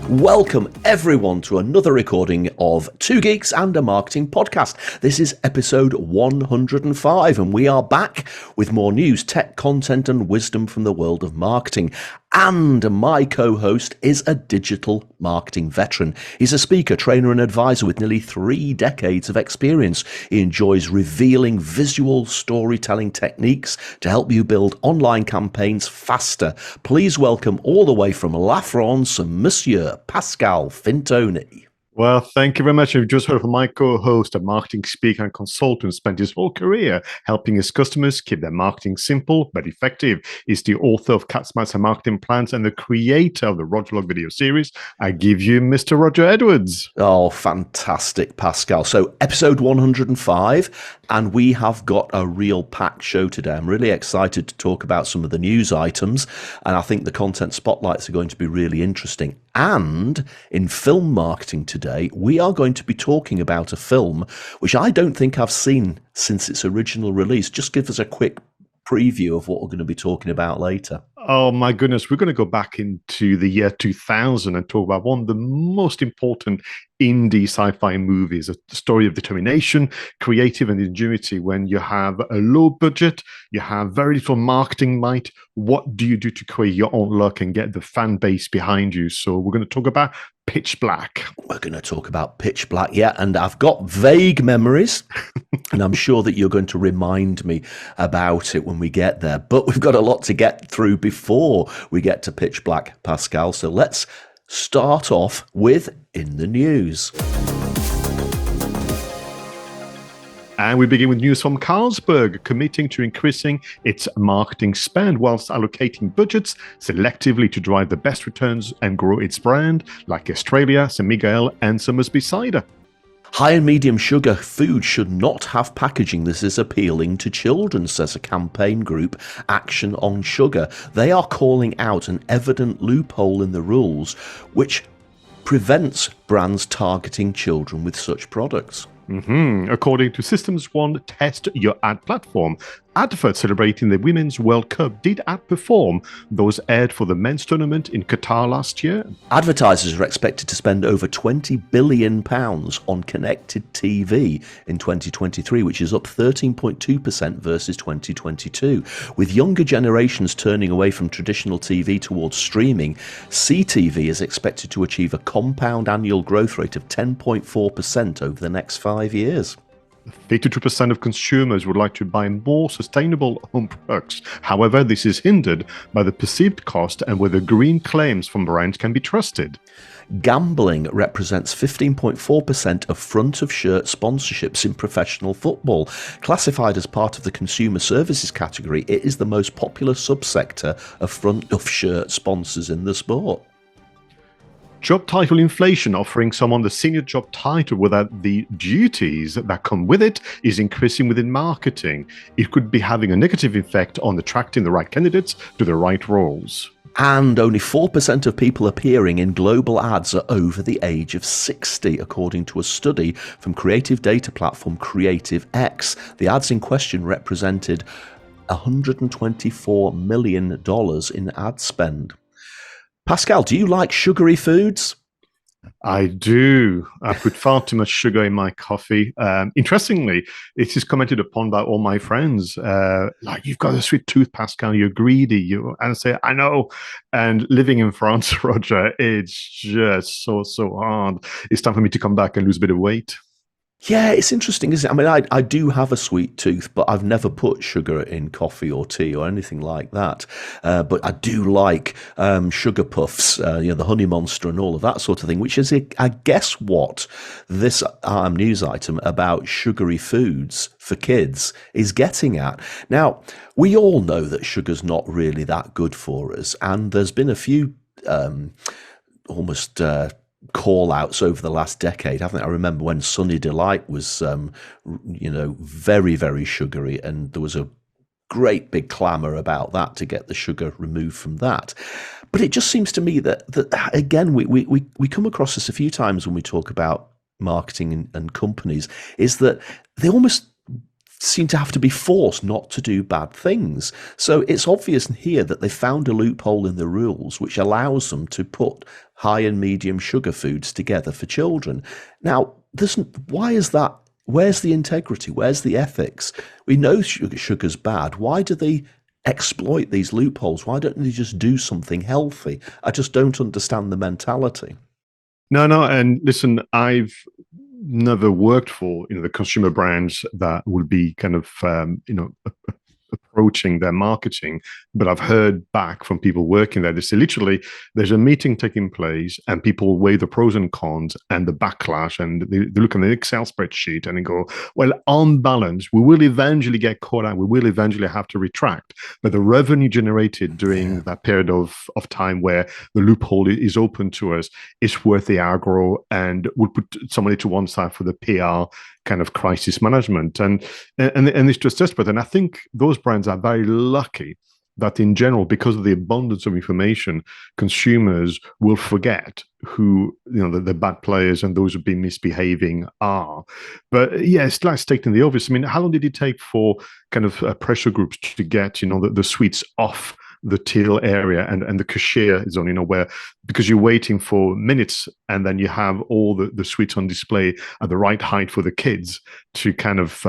Welcome everyone to another recording of Two Geeks and a Marketing Podcast. This is episode 105 and we are back with more news, tech, content and wisdom from the world of marketing. And my co-host is a digital marketing veteran. He's a speaker, trainer and advisor with nearly 3 decades of experience. He enjoys revealing visual storytelling techniques to help you build online campaigns faster. Please welcome all the way from La France, Monsieur Pascal Fintoni. Well, thank you very much. You've just heard from my co-host, a marketing speaker and consultant, spent his whole career helping his customers keep their marketing simple but effective. He's the author of 𝗧𝗵𝗲 Marketing Plans and the creator of the RogVLOG video series. I give you Mr. Roger Edwards. Oh, fantastic, Pascal. So episode 105, and we have got a real packed show today. I'm really excited to talk about some of the news items, and I think the content spotlights are going to be really interesting. And in film marketing today, we are going to be talking about a film which I don't think I've seen since its original release. Just give us a quick preview of what we're going to be talking about later. Oh my goodness, we're going to go back into the year 2000 and talk about one of the most important indie sci-fi movies, a story of determination, creative and ingenuity. When you have a low budget, you have very little marketing might, what do you do to create your own luck and get the fan base behind you? So we're going to talk about Pitch Black. We're going to talk about Pitch Black, yeah, and I've got vague memories, and I'm sure that you're going to remind me about it when we get there. But we've got a lot to get through before we get to Pitch Black, Pascal. So let's start off with In the News. And we begin with news from Carlsberg, committing to increasing its marketing spend whilst allocating budgets selectively to drive the best returns and grow its brand, like Australia, St. Miguel and Somersby Cider. High and medium sugar food should not have packaging. This is appealing to children, says a campaign group, Action on Sugar. They are calling out an evident loophole in the rules which prevents brands targeting children with such products. According to Systems One Test Your Ad platform, adverts celebrating the Women's World Cup did outperform those aired for the men's tournament in Qatar last year. Advertisers are expected to spend over £20 billion on connected TV in 2023, which is up 13.2% versus 2022. With younger generations turning away from traditional TV towards streaming, CTV is expected to achieve a compound annual growth rate of 10.4% over the next 5 years. 52% of consumers would like to buy more sustainable home products. However, this is hindered by the perceived cost and whether green claims from brands can be trusted. Gambling represents 15.4% of front-of-shirt sponsorships in professional football. Classified as part of the consumer services category, it is the most popular subsector of front-of-shirt sponsors in the sport. Job title inflation, offering someone the senior job title without the duties that come with it, is increasing within marketing. It could be having a negative effect on attracting the right candidates to the right roles. And only 4% of people appearing in global ads are over the age of 60, according to a study from creative data platform CreativeX. The ads in question represented $124 million in ad spend. Pascal, do you like sugary foods? I do. I put far too much sugar in my coffee. Interestingly, it is commented upon by all my friends. Like, you've got a sweet tooth, Pascal. You're greedy. And I say, I know. And living in France, Roger, it's just so hard. It's time for me to come back and lose a bit of weight. Yeah, it's interesting, isn't it? I mean, I do have a sweet tooth, but I've never put sugar in coffee or tea or anything like that. But I do like sugar puffs, the Honey Monster and all of that sort of thing, which is, I guess, what this news item about sugary foods for kids is getting at. Now, we all know that sugar's not really that good for us, and there's been a few almost call-outs over the last decade, haven't it? I remember when Sunny Delight was, very, very sugary, and there was a great big clamour about that to get the sugar removed from that. But it just seems to me that again, we come across this a few times when we talk about marketing and companies, is that they almost seem to have to be forced not to do bad things. So it's obvious here that they found a loophole in the rules which allows them to put high and medium sugar foods together for children. Now, why is that? Where's the integrity? Where's the ethics? We know sugar's bad. Why do they exploit these loopholes? Why don't they just do something healthy? I just don't understand the mentality. No, and listen, I've never worked for the consumer brands that would be kind of approaching their marketing, but I've heard back from people working there. They say literally there's a meeting taking place and people weigh the pros and cons and the backlash, and they look at the Excel spreadsheet and they go, well, on balance, we will eventually get caught out, we will eventually have to retract, but the revenue generated during that period of time where the loophole is open to us is worth the aggro, and we'll put somebody to one side for the PR kind of crisis management, and it's just desperate. And I think those brands are very lucky that in general, because of the abundance of information, consumers will forget who the bad players and those who've been misbehaving are. But yeah, it's like stating the obvious. I mean, how long did it take for kind of pressure groups to get the sweets off the till area and the cashier zone, where, because you're waiting for minutes and then you have all the sweets on display at the right height for the kids to kind of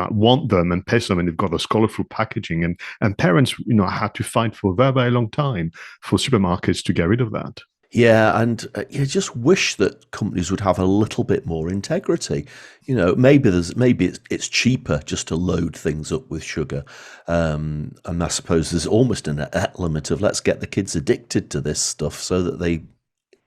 want them and pay them, and they've got those colorful packaging, and parents had to fight for a very, very long time for supermarkets to get rid of that. Yeah, and you just wish that companies would have a little bit more integrity. Maybe it's cheaper just to load things up with sugar, and I suppose there's almost an element of let's get the kids addicted to this stuff so that they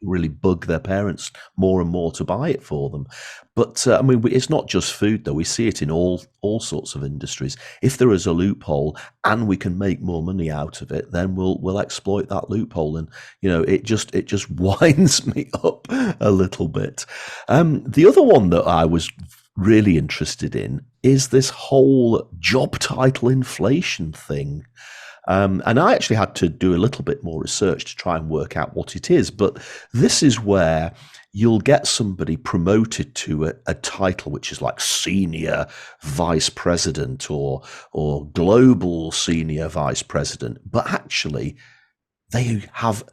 really bug their parents more and more to buy it for them. But I mean, it's not just food, though. We see it in all sorts of industries. If there is a loophole and we can make more money out of it, then we'll exploit that loophole. And it just winds me up a little bit. The other one that I was really interested in is this whole job title inflation thing. And I actually had to do a little bit more research to try and work out what it is. But this is where you'll get somebody promoted to a title which is like senior vice president or global senior vice president. But actually, they have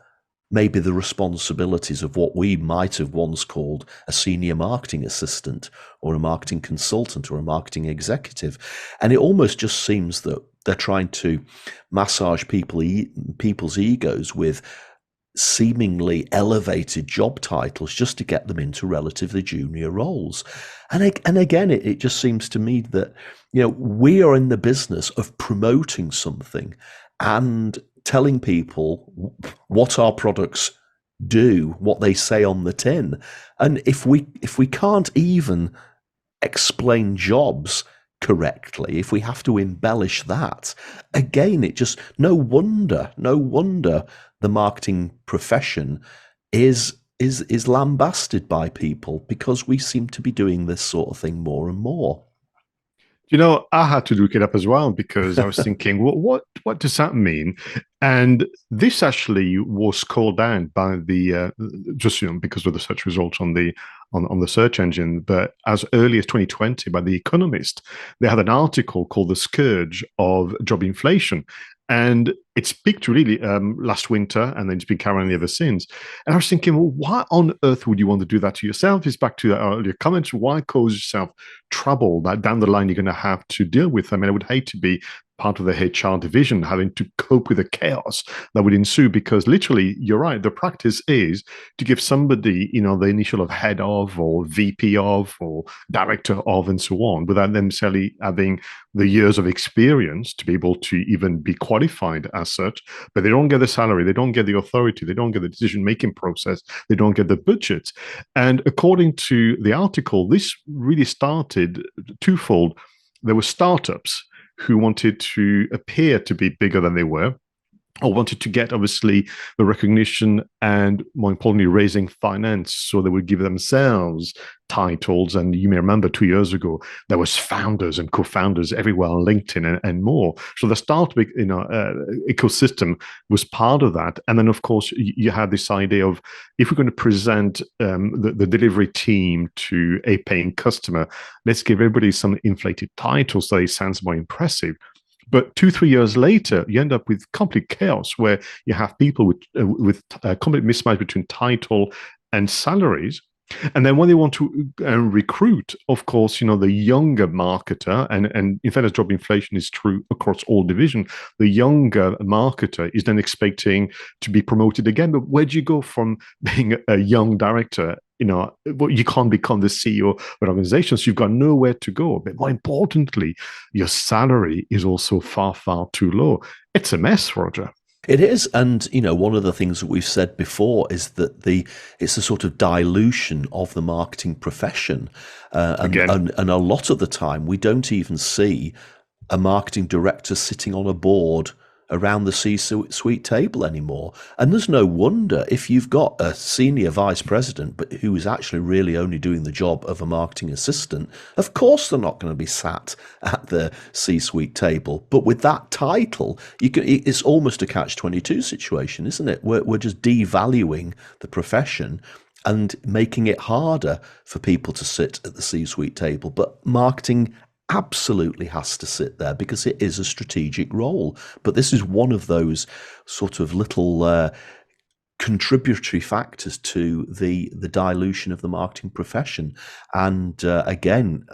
maybe the responsibilities of what we might have once called a senior marketing assistant or a marketing consultant or a marketing executive. And it almost just seems that they're trying to massage people's egos with seemingly elevated job titles just to get them into relatively junior roles. And again, it just seems to me that, we are in the business of promoting something and telling people what our products do, what they say on the tin. And if we can't even explain jobs correctly, if we have to embellish that, again, it just no wonder the marketing profession is lambasted by people, because we seem to be doing this sort of thing more and more. I had to look it up as well, because I was thinking, what does that mean? And this actually was called out by the just because of the search results on the search engine, but as early as 2020 by The Economist, they had an article called "The Scourge of Job Inflation." And it's peaked really last winter, and then it's been carrying ever since. And I was thinking, well, why on earth would you want to do that to yourself? It's back to earlier comments. Why cause yourself trouble that down the line you're going to have to deal with? I mean, I would hate to be part of the HR division having to cope with the chaos that would ensue, because literally, you're right, the practice is to give somebody, the initial of head of or VP of or director of and so on, without them necessarily having the years of experience to be able to even be qualified as such. But they don't get the salary, they don't get the authority, they don't get the decision-making process, they don't get the budget. And according to the article, this really started twofold. There were startups who wanted to appear to be bigger than they were, or wanted to get obviously the recognition and more importantly raising finance, so they would give themselves titles. And you may remember 2 years ago there was founders and co-founders everywhere on LinkedIn and more. So the startup ecosystem was part of that. And then of course you had this idea of, if we're going to present the delivery team to a paying customer, let's give everybody some inflated titles so it sounds more impressive. But 2-3 years later, you end up with complete chaos where you have people with complete mismatch between title and salaries. And then when they want to recruit, of course, the younger marketer, and in fact, as job inflation is true across all divisions, the younger marketer is then expecting to be promoted again. But where do you go from being a young director? You can't become the CEO of an organization, so you've got nowhere to go. But more importantly, your salary is also far, far too low. It's a mess, Roger. It is, and one of the things that we've said before is that it's a sort of dilution of the marketing profession, and a lot of the time we don't even see a marketing director sitting on a board around the C-suite table anymore. And there's no wonder if you've got a senior vice president, but who is actually really only doing the job of a marketing assistant, of course they're not going to be sat at the C-suite table. But with that title, it's almost a catch-22 situation, isn't it? We're just devaluing the profession and making it harder for people to sit at the C-suite table. But marketing absolutely has to sit there because it is a strategic role. But this is one of those sort of little contributory factors to the dilution of the marketing profession. And again,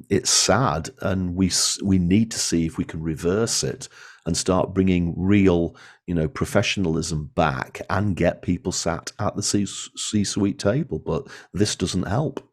it's sad, and we need to see if we can reverse it and start bringing real, professionalism back and get people sat at the C-suite table. But this doesn't help.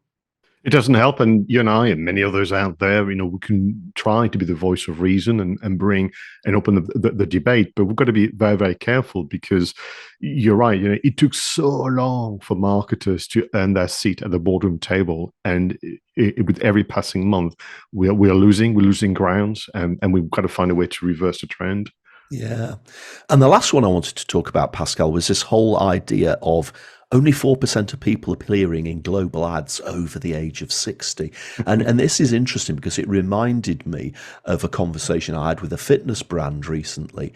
It doesn't help, and you and I and many others out there, we can try to be the voice of reason and bring and open the debate, but we've got to be very, very careful, because you're right. It took so long for marketers to earn their seat at the boardroom table, and with every passing month, we're losing grounds, and we've got to find a way to reverse the trend. Yeah, and the last one I wanted to talk about, Pascal, was this whole idea of only 4% of people appearing in global ads over the age of 60. And this is interesting because it reminded me of a conversation I had with a fitness brand recently.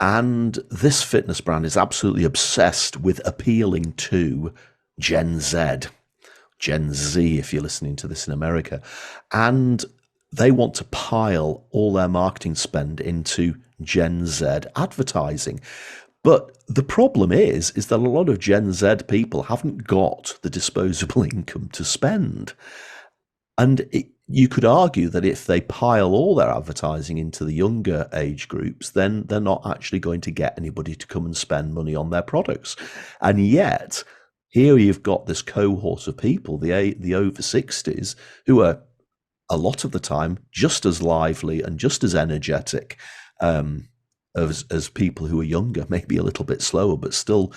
And this fitness brand is absolutely obsessed with appealing to Gen Z if you're listening to this in America. And they want to pile all their marketing spend into Gen Z advertising. But the problem is that a lot of Gen Z people haven't got the disposable income to spend. And you could argue that if they pile all their advertising into the younger age groups, then they're not actually going to get anybody to come and spend money on their products. And yet, here you've got this cohort of people, the over 60s, who are a lot of the time just as lively and just as energetic as people who are younger, maybe a little bit slower, but still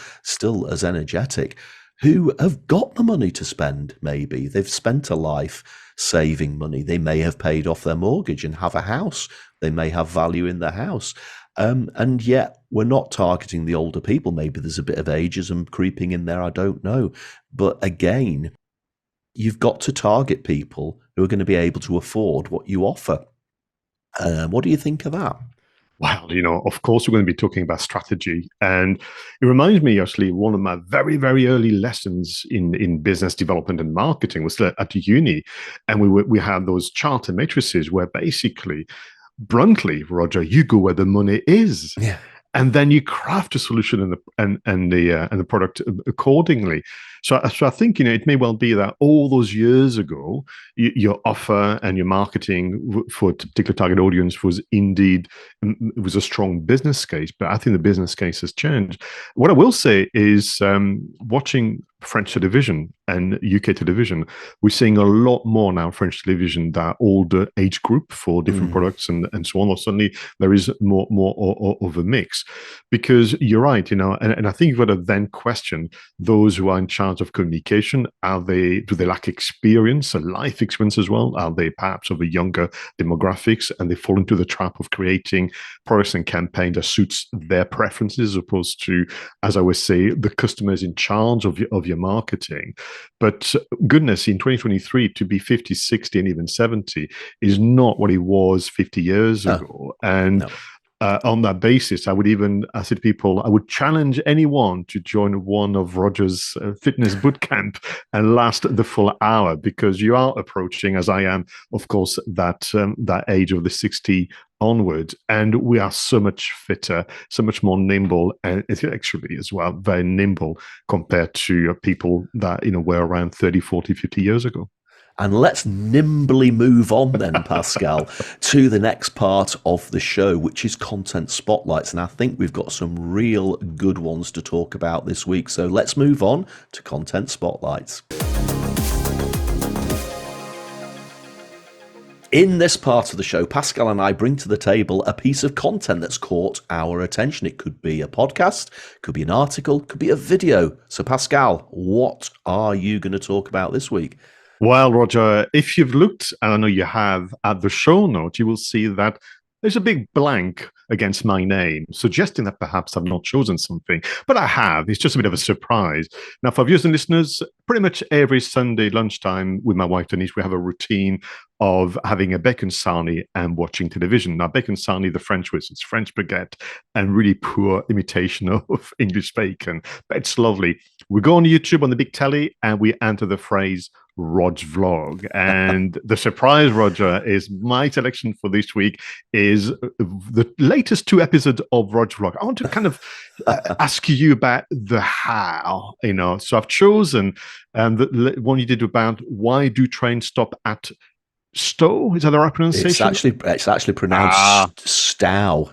as energetic, who have got the money to spend. Maybe they've spent a life saving money. They may have paid off their mortgage and have a house. They may have value in their house. And yet we're not targeting the older people. Maybe there's a bit of ageism creeping in there. I don't know. But again, you've got to target people who are going to be able to afford what you offer. What do you think of that? Well, of course, we're going to be talking about strategy. And it reminds me, actually, one of my very, very early lessons in business development and marketing was at uni. And we had those chart and matrices where basically, bluntly, Roger, you go where the money is. Yeah. And then you craft a solution and the product accordingly. So I think it may well be that all those years ago, your offer and your marketing for a particular target audience was indeed a strong business case. But I think the business case has changed. What I will say is, watching French television and UK television, we're seeing a lot more now French television, that older age group for different products and so on. Or suddenly there is more of a mix, because you're right, and I think you've got to then question those who are in charge of communication. Do they lack experience, a life experience as well? Are they perhaps of a younger demographics, and they fall into the trap of creating products and campaign that suits their preferences, as opposed to, as I always say, the customers in charge of your marketing? But goodness, in 2023, to be 50, 60, and even 70 is not what it was 50 years ago. And on that basis, I said to people, I would challenge anyone to join one of Roger's fitness boot camp and last the full hour, because you are approaching, as I am, of course, that age of the 60 onward, and we are so much fitter, so much more nimble, and intellectually as well, very nimble compared to people that were around 30, 40, 50 years ago. And let's nimbly move on then, Pascal, to the next part of the show, which is content spotlights. And I think we've got some real good ones to talk about this week. So let's move on to content spotlights. In this part of the show, Pascal and I bring to the table a piece of content that's caught our attention. It could be a podcast, could be an article, could be a video. So Pascal, what are you going to talk about this week? Well, Roger, if you've looked, and I know you have, at the show notes, you will see that there's a big blank against my name, suggesting that perhaps I've not chosen something, but I have. It's just a bit of a surprise. Now, for viewers and listeners, pretty much every Sunday lunchtime with my wife Denise, we have a routine of having a bacon sarnie and watching television. Now, bacon sarnie, the French way, it's French baguette and really poor imitation of English bacon, but it's lovely. We go on YouTube on the big telly and we enter the phrase RogVLOG. And the surprise, Roger, is my selection for this week is the latest 2 episodes of RogVLOG. I want to kind of ask you about the how, So I've chosen the one you did about why do trains stop at Stowe? Is that the right pronunciation? It's actually pronounced Stow.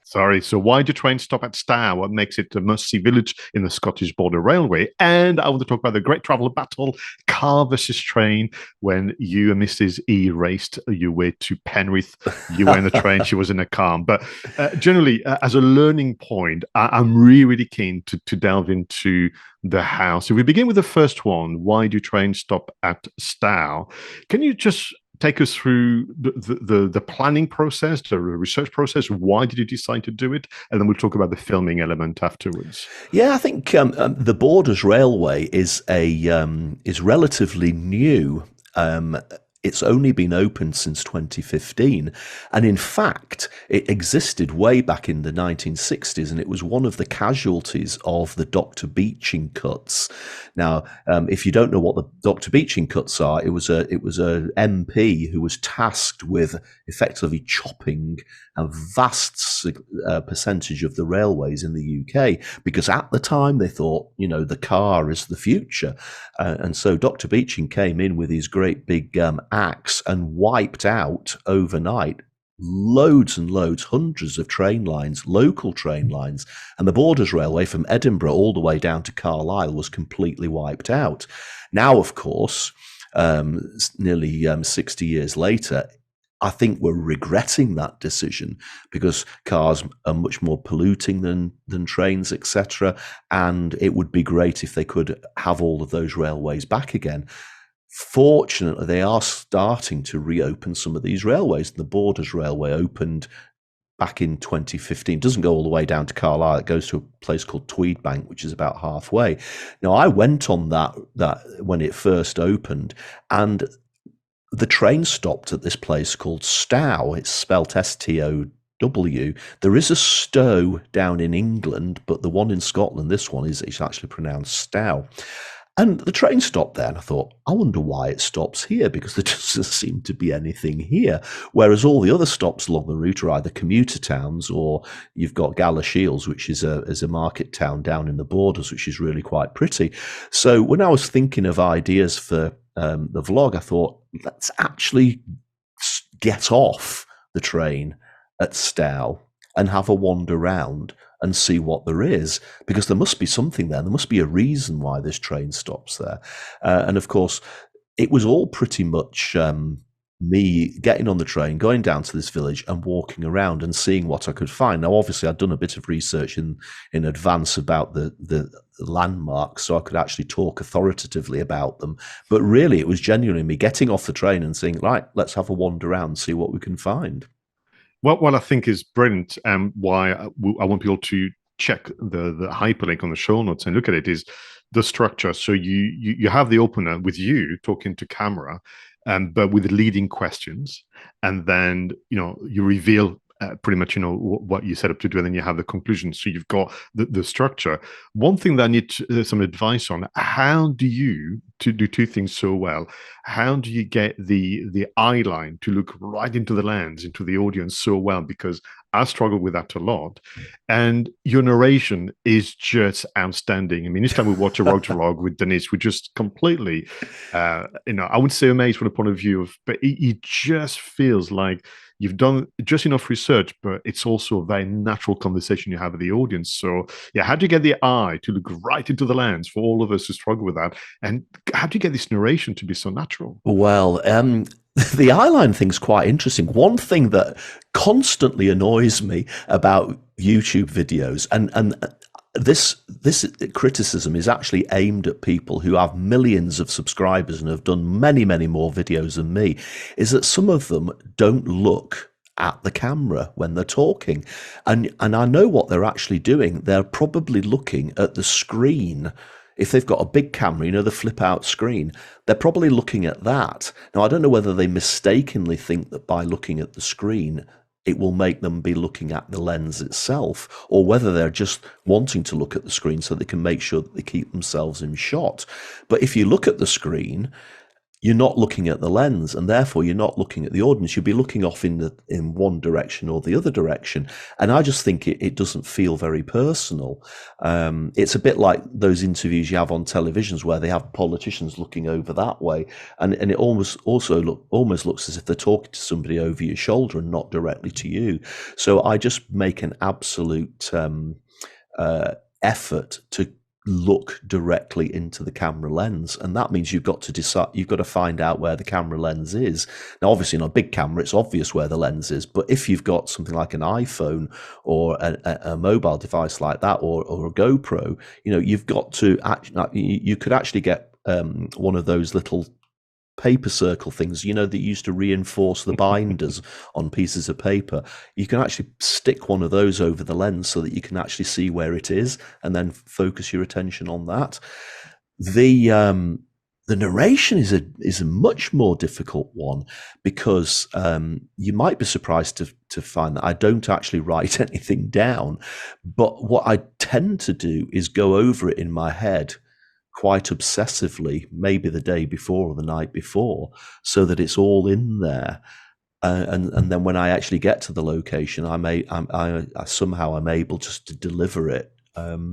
Sorry. So why do trains stop at Stow? What makes it a must-see village in the Scottish Border Railway? And I want to talk about the great travel battle, car versus train, when you and Mrs. E raced your way to Penrith. You were in the train, she was in a car. But generally, as a learning point, I'm really, really keen to delve into the how. So we begin with the first one. Why do trains stop at Stow? Can you just take us through the planning process, the research process? Why did you decide to do it? And then we'll talk about the filming element afterwards. Yeah, I think the Borders Railway is relatively new. It's only been opened since 2015. And in fact, it existed way back in the 1960s, and it was one of the casualties of the 𝗪𝗏𝗀𝗀 cuts. Now, if you don't know what the 𝗪𝗏𝗀𝗀 cuts are, it was a MP who was tasked with effectively chopping a vast percentage of the railways in the UK, because at the time they thought, the car is the future. And so 𝗪𝗏𝗀𝗀 came in with his great big axe and wiped out overnight loads and loads, hundreds of train lines, local train lines, and the Borders Railway from Edinburgh all the way down to Carlisle was completely wiped out. Now, of course, nearly 60 years later, I think we're regretting that decision, because cars are much more polluting than trains, etc. And it would be great if they could have all of those railways back again. Fortunately, they are starting to reopen some of these railways. The Borders Railway opened back in 2015. It doesn't go all the way down to Carlisle. It goes to a place called Tweedbank, which is about halfway. Now, I went on that when it first opened, and the train stopped at this place called Stow. It's spelt S-T-O-W. There is a Stowe down in England, but the one in Scotland, this one, it's actually pronounced Stow. And the train stopped there, and I thought, I wonder why it stops here, because there doesn't seem to be anything here. Whereas all the other stops along the route are either commuter towns, or you've got Galashiels, which is a market town down in the Borders, which is really quite pretty. So when I was thinking of ideas for the vlog, I thought, let's actually get off the train at Stow and have a wander around and see what there is, because there must be something there. There must be a reason why this train stops there. And of course, it was all pretty much me getting on the train, going down to this village and walking around and seeing what I could find. Now, obviously, I'd done a bit of research in advance about the landmarks, so I could actually talk authoritatively about them. But really, it was genuinely me getting off the train and saying, right, let's have a wander around, see what we can find. What I think is brilliant, and why I want people to check the hyperlink on the show notes and look at it, is the structure. So you have the opener with you talking to camera, but with leading questions, and then you reveal pretty much what you set up to do, and then you have the conclusion. So you've got the structure. One thing that I need some advice on: how do you to do two things so well? How do you get the eye line to look right into the lens, into the audience so well? Because I struggle with that a lot, and your narration is just outstanding. I mean, each time we watch a RogVLOG with Denise, we just completely, I would say amazed from the point of view of, but it just feels like you've done just enough research, but it's also a very natural conversation you have with the audience. So yeah, how do you get the eye to look right into the lens for all of us who struggle with that? And how do you get this narration to be so natural? Well, the eyeline thing's quite interesting. One thing that constantly annoys me about YouTube videos, and this criticism is actually aimed at people who have millions of subscribers and have done many, many more videos than me, is that some of them don't look at the camera when they're talking. And I know what they're actually doing. They're probably looking at the screen. If they've got a big camera, the flip out screen, they're probably looking at that. Now, I don't know whether they mistakenly think that by looking at the screen, it will make them be looking at the lens itself, or whether they're just wanting to look at the screen so they can make sure that they keep themselves in shot. But if you look at the screen, you're not looking at the lens, and therefore you're not looking at the audience. You'll be looking off in one direction or the other direction. And I just think it doesn't feel very personal. It's a bit like those interviews you have on televisions where they have politicians looking over that way, and it almost looks as if they're talking to somebody over your shoulder and not directly to you. So I just make an absolute effort to look directly into the camera lens, and that means you've got to find out where the camera lens is. Now, obviously, on a big camera, it's obvious where the lens is, but if you've got something like an iPhone or a mobile device like that, or a GoPro, you've got to you could actually get one of those little paper circle things, that used to reinforce the binders on pieces of paper. You can actually stick one of those over the lens so that you can actually see where it is and then focus your attention on that. The narration is a much more difficult one, because you might be surprised to find that I don't actually write anything down, but what I tend to do is go over it in my head quite obsessively, maybe the day before or the night before, so that it's all in there. And then when I actually get to the location, I somehow I'm able just to deliver it as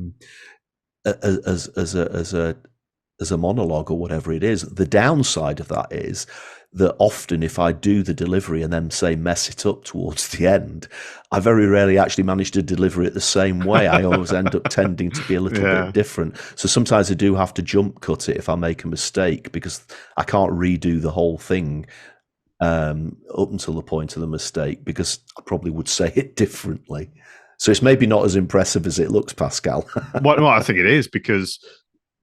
a monologue or whatever it is. The downside of that is that often if I do the delivery and then say mess it up towards the end, I very rarely actually manage to deliver it the same way. I always end up tending to be a little bit different. So sometimes I do have to jump cut it if I make a mistake, because I can't redo the whole thing up until the point of the mistake, because I probably would say it differently. So it's maybe not as impressive as it looks, Pascal. Well, I think it is, because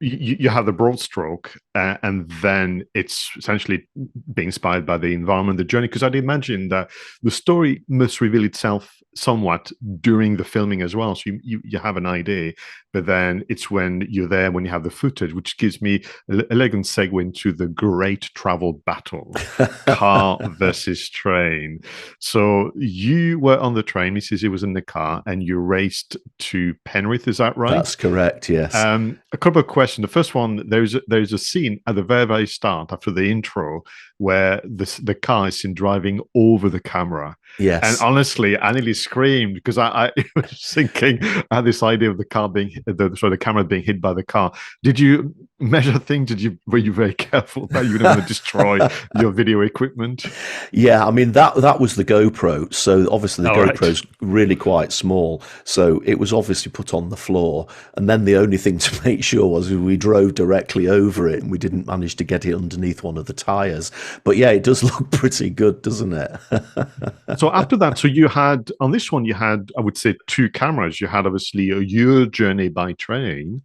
you have the broad stroke, and then it's essentially being inspired by the environment, the journey. Because I'd imagine that the story must reveal itself somewhat during the filming as well. So you have an idea, but then it's when you're there, when you have the footage, which gives me an elegant segue into the great travel battle, car versus train. So you were on the train, Mrs. was in the car, and you raced to Penrith. Is that right? That's correct, yes. A couple of questions. The first one, there's a scene at the very, very start, after the intro, where the car is seen driving over the camera. And Yes. honestly, I nearly screamed because I was thinking, I had this idea of the car being, the camera being hit by the car. Did you measure things? Were you very careful that you didn't want to destroy your video equipment? Yeah, I mean that was the GoPro. So obviously the All right. GoPro's really quite small. So it was obviously put on the floor. And then the only thing to make sure was we drove directly over it and we didn't manage to get it underneath one of the tires. But yeah, it does look pretty good, doesn't it? So after that, so you had on this one, you had, I would say, two cameras. You had obviously your journey by train,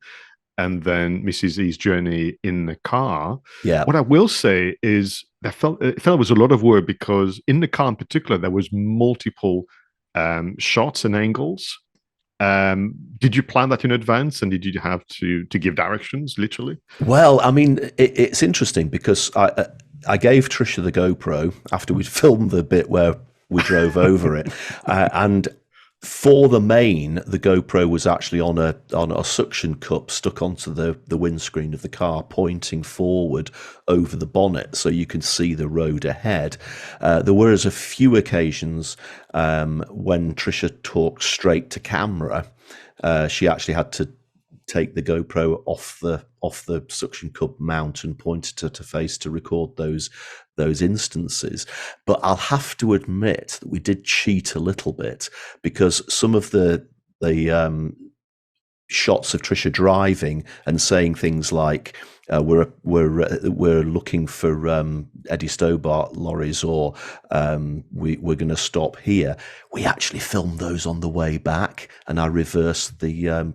and then Mrs. E's journey in the car. Yeah. What I will say is that it felt it was a lot of work because in the car in particular, there was multiple shots and angles. Did you plan that in advance, and did you have to give directions, literally? Well, I mean, it's interesting because I gave Trisha the GoPro after we'd filmed the bit where we drove over it, and for the main, the GoPro was actually on a suction cup stuck onto the windscreen of the car, pointing forward over the bonnet, so you can see the road ahead. There were a few occasions when Trisha talked straight to camera. She actually had to take the GoPro off the suction cup mount and point it to face to record those instances. But I'll have to admit that we did cheat a little bit because some of the shots of Trisha driving and saying things like we're looking for 𝗪𝗍𝗍𝗏 lorries, or we're going to stop here. We actually filmed those on the way back, and I reversed the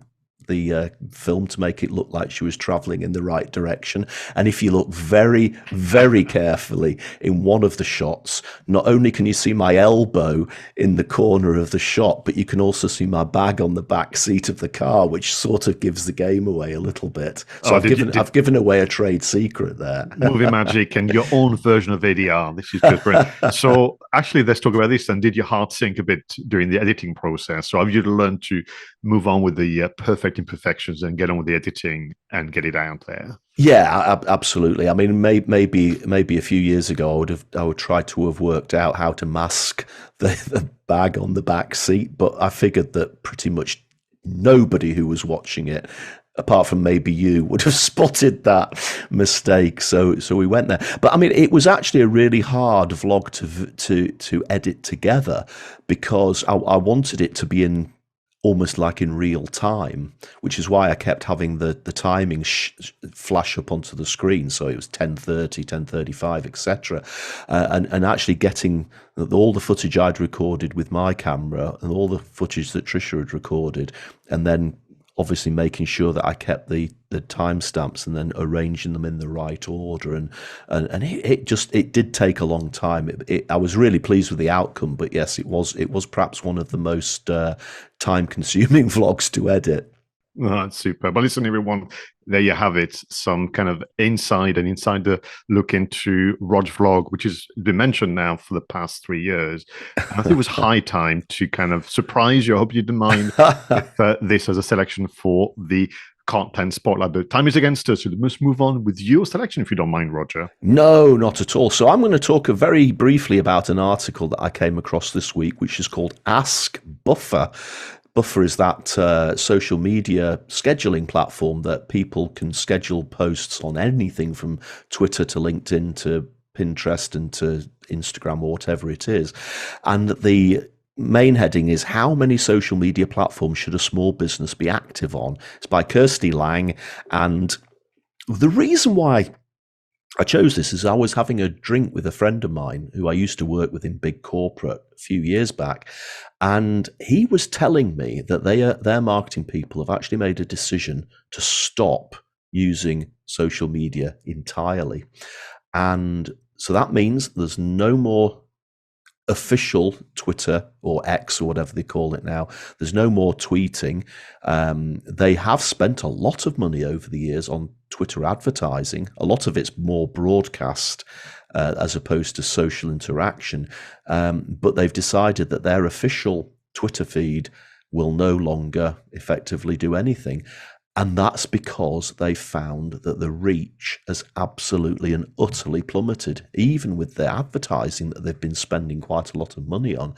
film to make it look like she was traveling in the right direction. And if you look very, very carefully in one of the shots, not only can you see my elbow in the corner of the shot, but you can also see my bag on the back seat of the car, which sort of gives the game away a little bit. So I've given away a trade secret there. Movie magic and your own version of ADR. This is just brilliant. So actually, let's talk about this. And did your heart sink a bit during the editing process? So have you learned to move on with the perfect imperfections and get on with the editing and get it out there? Yeah, absolutely. I mean, maybe a few years ago, I would try to have worked out how to mask the bag on the back seat, but I figured that pretty much nobody who was watching it, apart from maybe you, would have spotted that mistake. So we went there. But I mean, it was actually a really hard vlog to edit together because I wanted it to be in almost like in real time, which is why I kept having the timing flash up onto the screen. So it was 10:30, 10:35, etc. And actually getting all the footage I'd recorded with my camera and all the footage that Trisha had recorded, and then obviously making sure that I kept the timestamps and then arranging them in the right order. And it did take a long time. I was really pleased with the outcome, but yes, it was perhaps one of the most time consuming vlogs to edit. Oh, that's super. But listen, everyone, there you have it. Some kind of insider look into RogVLOG, which has been mentioned now for the past 3 years. And I think it was high time to kind of surprise you. I hope you didn't mind if, this as a selection for the content spotlight. But time is against us, so we must move on with your selection, if you don't mind, Roger. No, not at all. So I'm going to talk very briefly about an article that I came across this week, which is called Ask 𝗏𝗲. 𝗏𝗲 is that social media scheduling platform that people can schedule posts on anything from Twitter to LinkedIn to Pinterest and to Instagram or whatever it is. And the main heading is how many social media platforms should a small business be active on? It's by Kirsty Lang. And the reason why I chose this is I was having a drink with a friend of mine who I used to work with in big corporate a few years back. And he was telling me that their marketing people have actually made a decision to stop using social media entirely. And so that means there's no more official Twitter or X or whatever they call it now. There's no more tweeting. They have spent a lot of money over the years on Twitter advertising. A lot of it's more broadcast as opposed to social interaction. But they've decided that their official Twitter feed will no longer effectively do anything. And that's because they found that the reach has absolutely and utterly plummeted. Even with their advertising that they've been spending quite a lot of money on,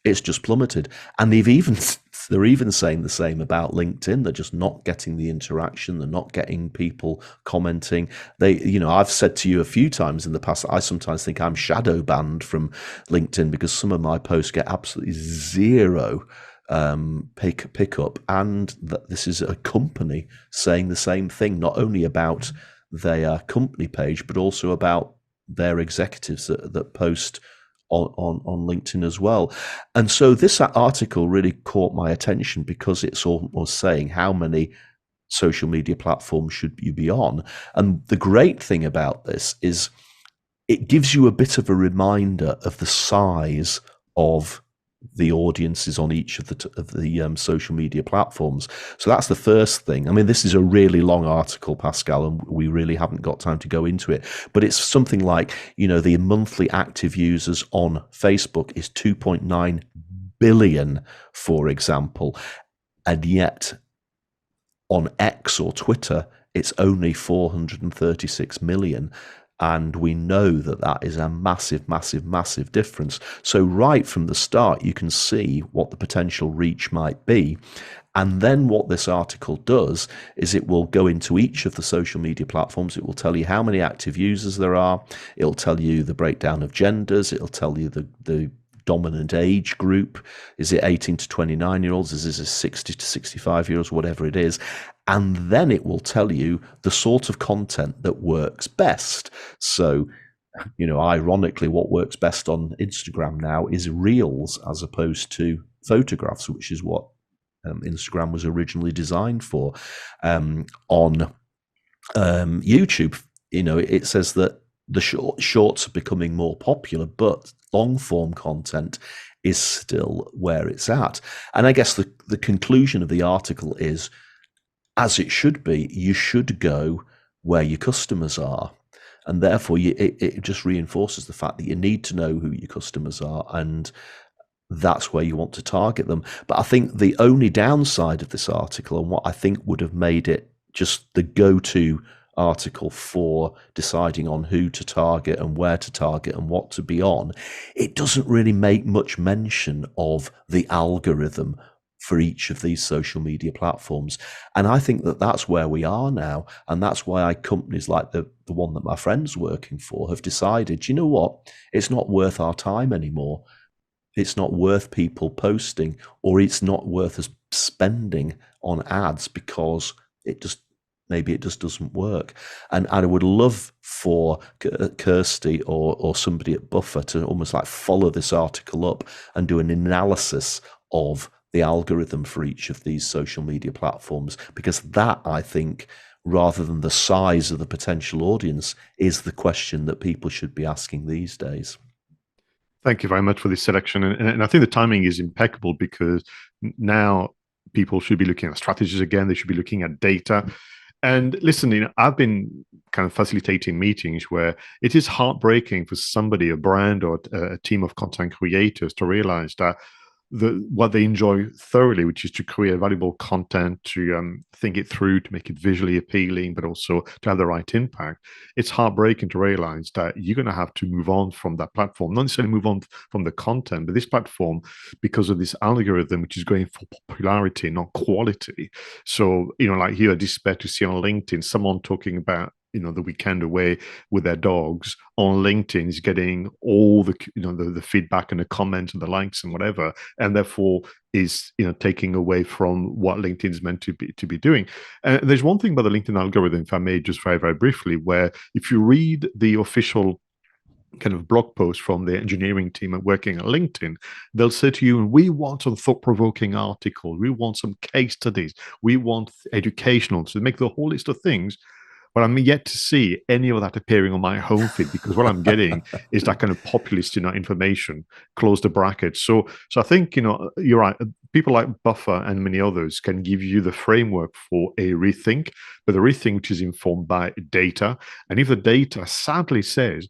it's just plummeted. And they're even saying the same about LinkedIn. They're just not getting the interaction. They're not getting people commenting. I've said to you a few times in the past, I sometimes think I'm shadow banned from LinkedIn because some of my posts get absolutely zero pick up, and that this is a company saying the same thing, not only about their company page, but also about their executives that post on LinkedIn as well. And so this article really caught my attention because it's almost saying how many social media platforms should you be on. And the great thing about this is it gives you a bit of a reminder of the size of the audiences on each of the social media platforms. So that's the first thing. I mean, this is a really long article, Pascal, and we really haven't got time to go into it. But it's something like, the monthly active users on Facebook is 2.9 billion, for example. And yet on X or Twitter, it's only 436 million. And we know that that is a massive, massive, massive difference. So right from the start, you can see what the potential reach might be. And then what this article does is it will go into each of the social media platforms. It will tell you how many active users there are. It'll tell you the breakdown of genders. It'll tell you the dominant age group. Is it 18 to 29-year-olds? Is it 60 to 65-year-olds? Whatever it is. And then it will tell you the sort of content that works best. So, ironically, what works best on Instagram now is reels as opposed to photographs, which is what Instagram was originally designed for. On YouTube, it says that the shorts are becoming more popular, but long form content is still where it's at. And I guess the conclusion of the article is, as it should be, you should go where your customers are. And therefore, it just reinforces the fact that you need to know who your customers are, and that's where you want to target them. But I think the only downside of this article, and what I think would have made it just the go-to article for deciding on who to target and where to target and what to be on, it doesn't really make much mention of the algorithm for each of these social media platforms. And I think that that's where we are now. And that's why companies like the one that my friend's working for have decided, you know what, it's not worth our time anymore. It's not worth people posting, or it's not worth us spending on ads because maybe it just doesn't work. And I would love for Kirsty or somebody at Buffer to almost like follow this article up and do an analysis of the algorithm for each of these social media platforms, because that, I think, rather than the size of the potential audience, is the question that people should be asking these days. Thank you very much for this selection. And I think the timing is impeccable, because now people should be looking at strategies again. They should be looking at data. And listen, I've been kind of facilitating meetings where it is heartbreaking for somebody, a brand or a team of content creators, to realize that what they enjoy thoroughly, which is to create valuable content, to think it through, to make it visually appealing, but also to have the right impact. It's heartbreaking to realize that you're going to have to move on from that platform, not necessarily move on from the content, but this platform, because of this algorithm, which is going for popularity, not quality. So, like here, I despair to see on LinkedIn someone talking about the weekend away with their dogs on LinkedIn is getting all the the feedback and the comments and the likes and whatever, and therefore is taking away from what LinkedIn is meant to be doing. And there's one thing about the LinkedIn algorithm, if I may, just very, very briefly, where if you read the official kind of blog post from the engineering team at working at LinkedIn, they'll say to you, we want some thought-provoking articles, we want some case studies, we want educational, to make the whole list of things. But I'm yet to see any of that appearing on my home feed, because what I'm getting is that kind of populist, information, close the brackets. So I think, you're right. People like Buffer and many others can give you the framework for a rethink, but the rethink which is informed by data. And if the data sadly says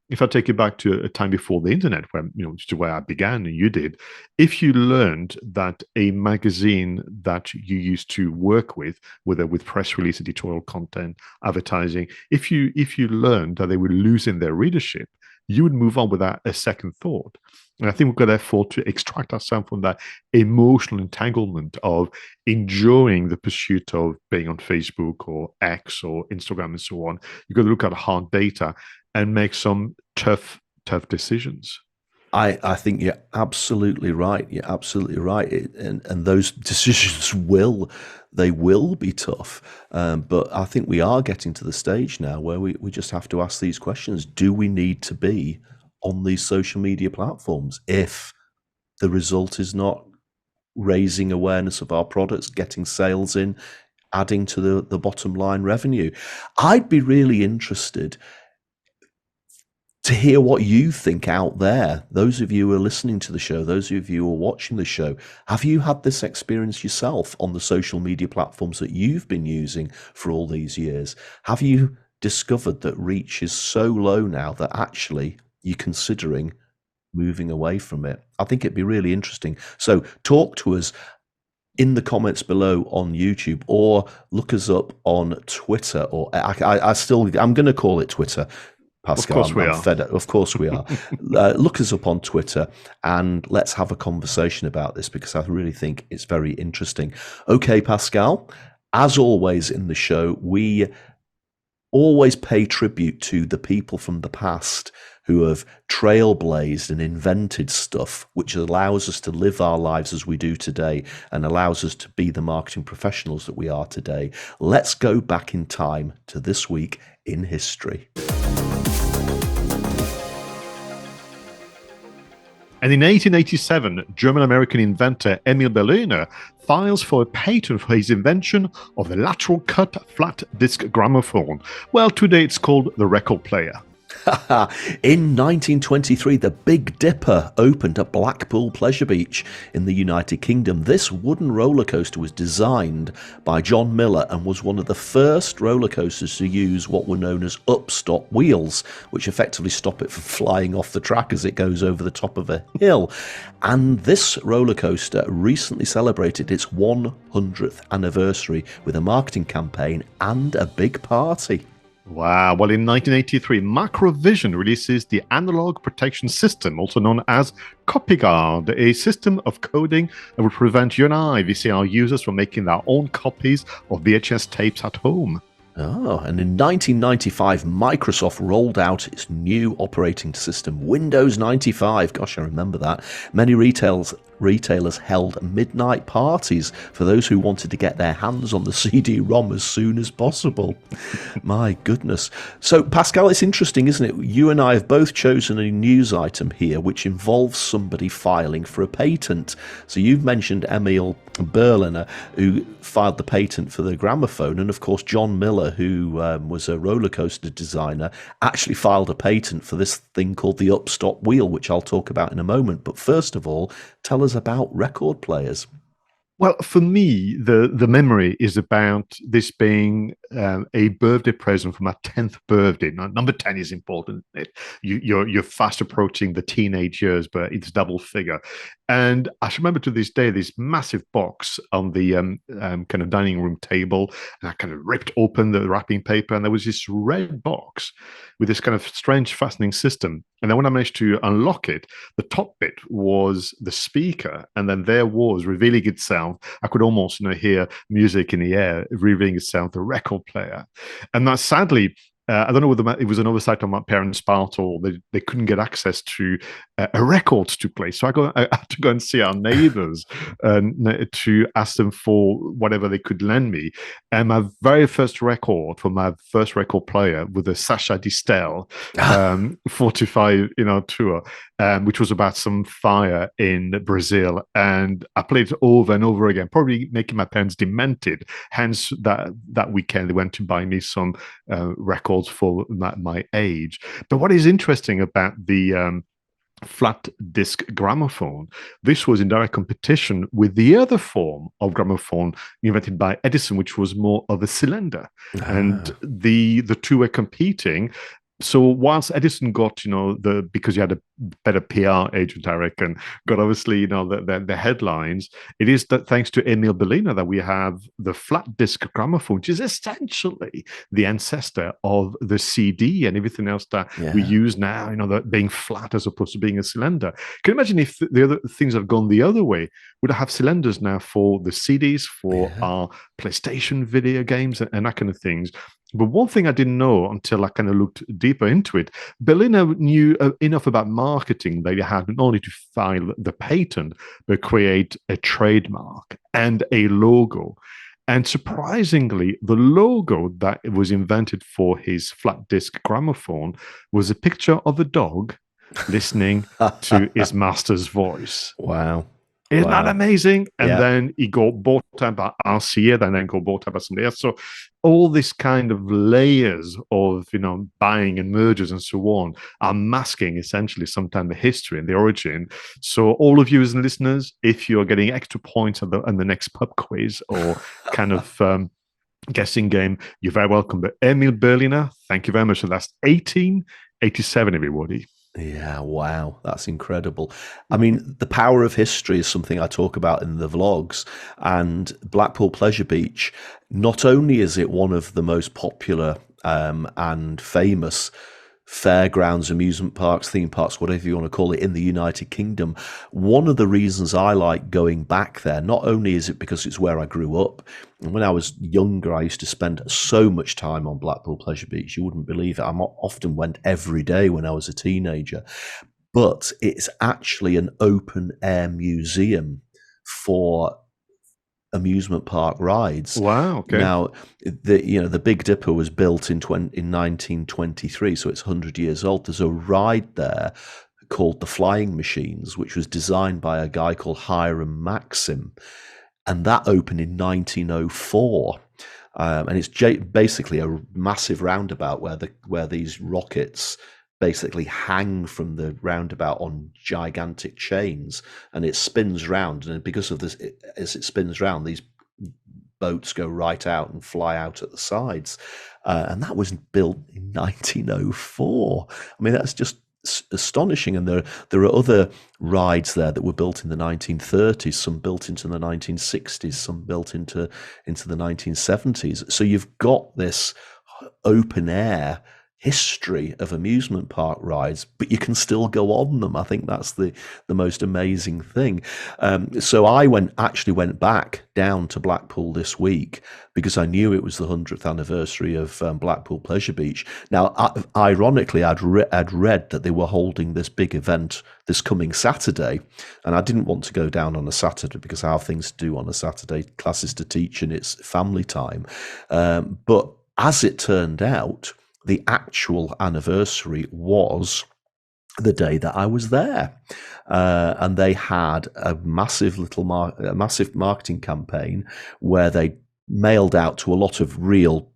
if I take you back to a time before the internet, where which is where I began and you did, if you learned that a magazine that you used to work with, whether with press release, editorial content, advertising, if you learned that they were losing their readership, you would move on without a second thought. And I think we've got therefore to extract ourselves from that emotional entanglement of enjoying the pursuit of being on Facebook or X or Instagram and so on. You've got to look at hard data and make some tough decisions. I think you're absolutely right. You're absolutely right. And those decisions will be tough. But I think we are getting to the stage now where we just have to ask these questions. Do we need to be on these social media platforms if the result is not raising awareness of our products, getting sales in, adding to the bottom line revenue? I'd be really interested to hear what you think out there. Those of you who are listening to the show, those of you who are watching the show, have you had this experience yourself on the social media platforms that you've been using for all these years? Have you discovered that reach is so low now that actually you're considering moving away from it? I think it'd be really interesting. So talk to us in the comments below on YouTube, or look us up on Twitter, or I'm going to call it Twitter. Pascal, of course we are. Fed up. Of course we are. Look us up on Twitter and let's have a conversation about this, because I really think it's very interesting. Okay, Pascal, as always in the show, we always pay tribute to the people from the past who have trailblazed and invented stuff which allows us to live our lives as we do today and allows us to be the marketing professionals that we are today. Let's go back in time to this week in history. And in 1887, German-American inventor Emil Berliner files for a patent for his invention of the lateral cut flat disc gramophone. Well, today it's called the record player. In 1923, the Big Dipper opened at Blackpool Pleasure Beach in the United Kingdom. This wooden roller coaster was designed by John Miller and was one of the first roller coasters to use what were known as up-stop wheels, which effectively stop it from flying off the track as it goes over the top of a hill. And this roller coaster recently celebrated its 100th anniversary with a marketing campaign and a big party. Wow. Well, in 1983, Macrovision releases the Analog Protection System, also known as CopyGuard, a system of coding that will prevent you and I, VCR users, from making their own copies of VHS tapes at home. Oh, and in 1995, Microsoft rolled out its new operating system, Windows 95. Gosh, I remember that. Many retailers held midnight parties for those who wanted to get their hands on the CD-ROM as soon as possible. My goodness. So, Pascal, it's interesting, isn't it? You and I have both chosen a news item here which involves somebody filing for a patent. So you've mentioned Emil Berliner, who filed the patent for the gramophone, and of course John Miller, who was a roller coaster designer, actually filed a patent for this thing called the up-stop wheel, which I'll talk about in a moment. But first of all, tell us about record players. Well, for me, the memory is about this being a birthday present for my 10th birthday. Now, number 10 is important. You're fast approaching the teenage years, but it's double figure. And I remember to this day this massive box on the kind of dining room table, and I kind of ripped open the wrapping paper, and there was this red box with this kind of strange fastening system. And then when I managed to unlock it, the top bit was the speaker, and then there was, revealing itself, I could almost hear music in the air, revealing itself, the record player. And that sadly, I don't know whether it was an oversight on my parents' part or they couldn't get access to a record to play. So I had to go and see our neighbors to ask them for whatever they could lend me. And my very first record for my first record player was the 𝗧𝗵𝗲 𝗧𝗵𝗲 𝗪𝗏 tour, which was about some fire in Brazil. And I played it over and over again, probably making my parents demented. Hence, that weekend, they went to buy me some records for my age. But what is interesting about the flat disc gramophone, this was in direct competition with the other form of gramophone invented by Edison, which was more of a cylinder. And the two were competing. So whilst Edison got, because he had a better PR agent, I reckon, got obviously, the headlines, it is that thanks to Emil Berliner that we have the flat disc gramophone, which is essentially the ancestor of the CD and everything else that we use now, that being flat as opposed to being a cylinder. Can you imagine if the other things have gone the other way? We'd have cylinders now for the CDs, for our PlayStation video games and that kind of things. But one thing I didn't know until I kind of looked deeper into it, Berliner knew enough about marketing that he had not only to file the patent, but create a trademark and a logo. And surprisingly, the logo that was invented for his flat disc gramophone was a picture of a dog listening to his master's voice. Wow. Isn't that amazing? And Yeah. then he got bought out by RCA, then got bought out by somebody else. So all this kind of layers of, buying and mergers and so on are masking essentially sometimes the history and the origin. So all of you as listeners, if you're getting extra points on the next pub quiz or kind of guessing game, you're very welcome. But Emil Berliner, thank you very much. So that's 1887, everybody. Yeah, wow, that's incredible. I mean, the power of history is something I talk about in the vlogs, and Blackpool Pleasure Beach, not only is it one of the most popular and famous fairgrounds, amusement parks, theme parks, whatever you want to call it, in the United Kingdom. One of the reasons I like going back there, not only is it because it's where I grew up, and when I was younger, I used to spend so much time on Blackpool Pleasure Beach. You wouldn't believe it. I often went every day when I was a teenager, but it's actually an open air museum for amusement park rides. Wow. Okay. Now, the Big Dipper was built in 1923, so it's 100 years old. There's a ride there called the Flying Machines, which was designed by a guy called 𝗵𝗵𝗶𝗵, and that opened in 1904. And it's basically a massive roundabout where these rockets basically hang from the roundabout on gigantic chains, and it spins round. And because of this, as it spins round, these boats go right out and fly out at the sides. And that was built in 1904. I mean, that's just astonishing. And there are other rides there that were built in the 1930s, some built into the 1960s, some built into the 1970s. So you've got this open air history of amusement park rides, but you can still go on them. I think that's the most amazing thing. So I actually went back down to Blackpool this week because I knew it was the 100th anniversary of Blackpool Pleasure Beach. Now, ironically, I'd read that they were holding this big event this coming Saturday, and I didn't want to go down on a Saturday because I have things to do on a Saturday, classes to teach, and it's family time. But as it turned out, the actual anniversary was the day that I was there, and they had a massive marketing campaign where they mailed out to a lot of real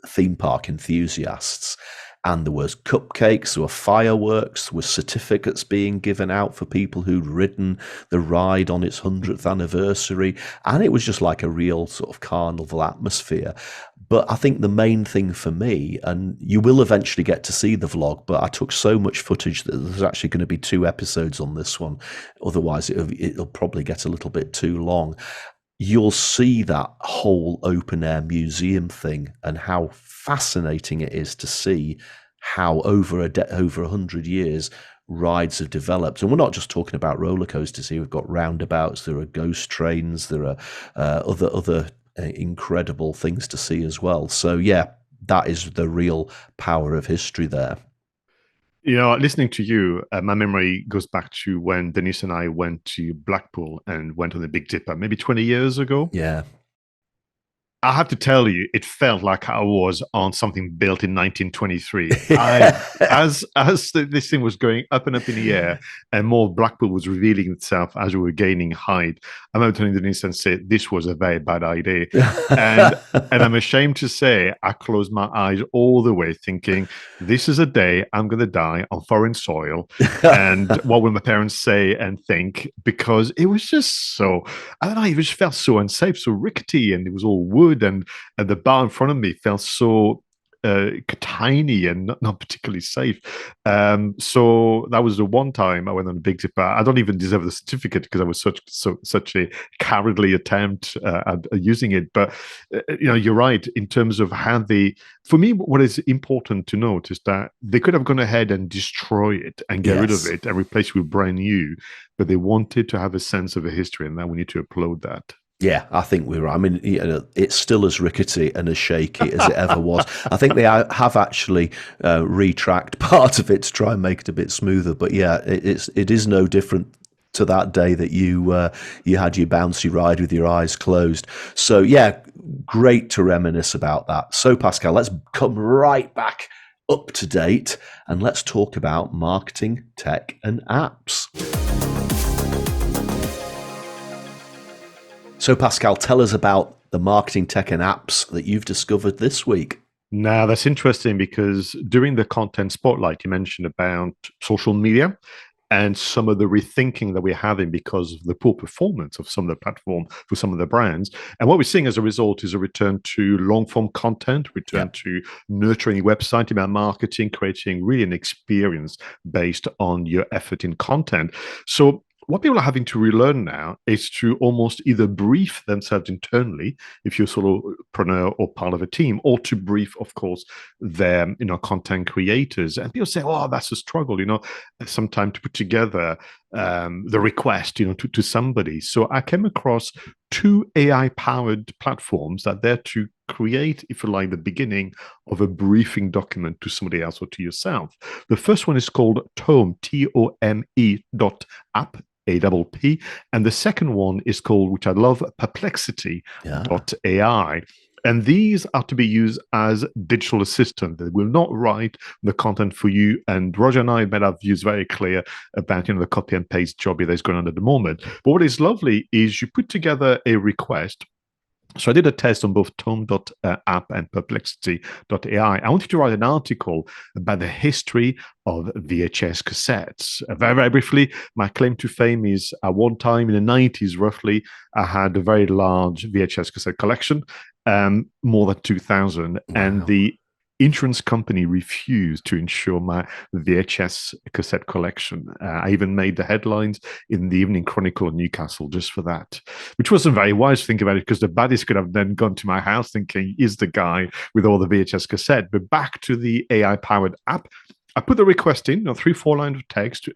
theme park enthusiasts. And there was cupcakes, there were fireworks, there were certificates being given out for people who'd ridden the ride on its 100th anniversary. And it was just like a real sort of carnival atmosphere. But I think the main thing for me, and you will eventually get to see the vlog, but I took so much footage that there's actually going to be 2 episodes on this one. Otherwise, it'll probably get a little bit too long. You'll see that whole open air museum thing and how fascinating it is to see how over 100 years rides have developed. And we're not just talking about roller coasters here. We've got roundabouts, there are ghost trains, there are other incredible things to see as well. So yeah, that is the real power of history there. Listening to you, my memory goes back to when Denise and I went to Blackpool and went on the Big Dipper, maybe 20 years ago. Yeah. I have to tell you, it felt like I was on something built in 1923. As this thing was going up and up in the air, and more Blackpool was revealing itself as we were gaining height, I remember turning to Denise and said, "This was a very bad idea." and I'm ashamed to say, I closed my eyes all the way, thinking, "This is a day I'm going to die on foreign soil." And what will my parents say and think? Because it was just so, I don't know, it just felt so unsafe, so rickety, and it was all wood. And the bar in front of me felt so tiny and not particularly safe. So that was the one time I went on a big zipper. I don't even deserve the certificate because I was such a cowardly attempt at using it. But you're right in terms of how they. For me, what is important to note is that they could have gone ahead and destroy it and get rid of it and replace it with brand new, but they wanted to have a sense of a history, and now we need to upload that. Yeah, I think we're right. I mean, it's still as rickety and as shaky as it ever was. I think they have actually retracked part of it to try and make it a bit smoother. But yeah, it is no different to that day that you had your bouncy ride with your eyes closed. So yeah, great to reminisce about that. So Pascal, let's come right back up to date and let's talk about marketing, tech, and apps. So Pascal, tell us about the marketing, tech, and apps that you've discovered this week. Now, that's interesting because during the content spotlight, you mentioned about social media and some of the rethinking that we're having because of the poor performance of some of the platform for some of the brands. And what we're seeing as a result is a return to long-form content, return to nurturing your website, about marketing, creating really an experience based on your effort in content. So what people are having to relearn now is to almost either brief themselves internally, if you're sort of preneur or part of a team, or to brief, of course, their content creators. And people say, "Oh, that's a struggle," sometimes to put together the request, to somebody. So I came across 2 AI-powered platforms that are there to create, if you like, the beginning of a briefing document to somebody else or to yourself. The first one is called 𝗏𝗵𝗶, 𝗏𝗵𝗶, APP, and the second one is called, which I love, Perplexity.ai. And these are to be used as digital assistant. They will not write the content for you. And Roger and I made our views very clear about the copy and paste job that's going on at the moment. But what is lovely is you put together a request. So I did a test on both 𝗏𝗵𝗶 and Perplexity.ai. I wanted to write an article about the history of VHS cassettes. Very, very briefly, my claim to fame is at one time in the 90s, roughly, I had a very large VHS cassette collection, more than 2,000. Wow. And the insurance company refused to insure my VHS cassette collection. I even made the headlines in the Evening Chronicle of Newcastle just for that, which wasn't very wise to think about it, because the baddies could have then gone to my house thinking, is the guy with all the VHS cassette. But back to the AI-powered app, I put the request in, 3-4 lines of text,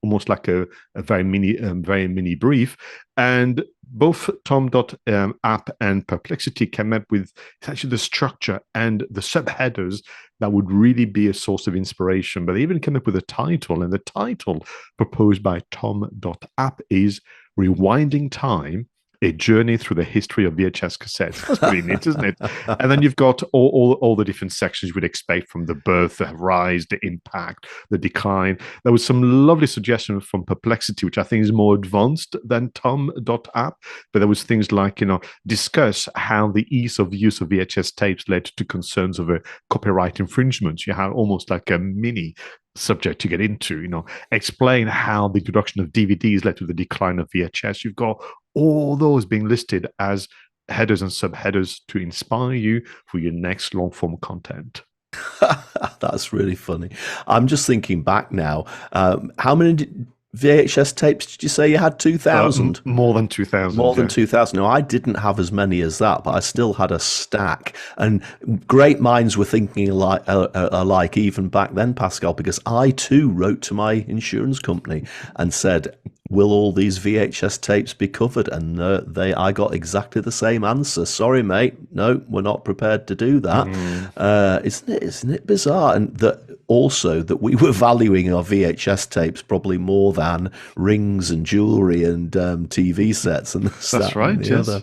almost like a very mini brief, and both 𝗏𝗵𝗶 and Perplexity came up with essentially the structure and the subheaders that would really be a source of inspiration. But they even came up with a title, and the title proposed by 𝗏𝗵𝗶 is "Rewinding Time: A Journey Through the History of VHS Cassettes." That's pretty neat, isn't it? And then you've got all the different sections you would expect, from the birth, the rise, the impact, the decline. There was some lovely suggestions from Perplexity, which I think is more advanced than 𝗏𝗵𝗶, but there was things like, discuss how the ease of use of VHS tapes led to concerns of a copyright infringement. You have almost like a mini subject to get into, explain how the introduction of DVDs led to the decline of VHS. You've got all those being listed as headers and subheaders to inspire you for your next long form content. That's really funny. I'm just thinking back now. How many VHS tapes did you say you had? 2,000? More than 2,000. More than 2,000. No, I didn't have as many as that, but I still had a stack. And great minds were thinking alike even back then, Pascal, because I too wrote to my insurance company and said, will all these VHS tapes be covered? And I got exactly the same answer. Sorry, mate. No, we're not prepared to do that. Isn't it bizarre? And that we were valuing our VHS tapes probably more than rings and jewelry and TV sets. And that's right. Yes.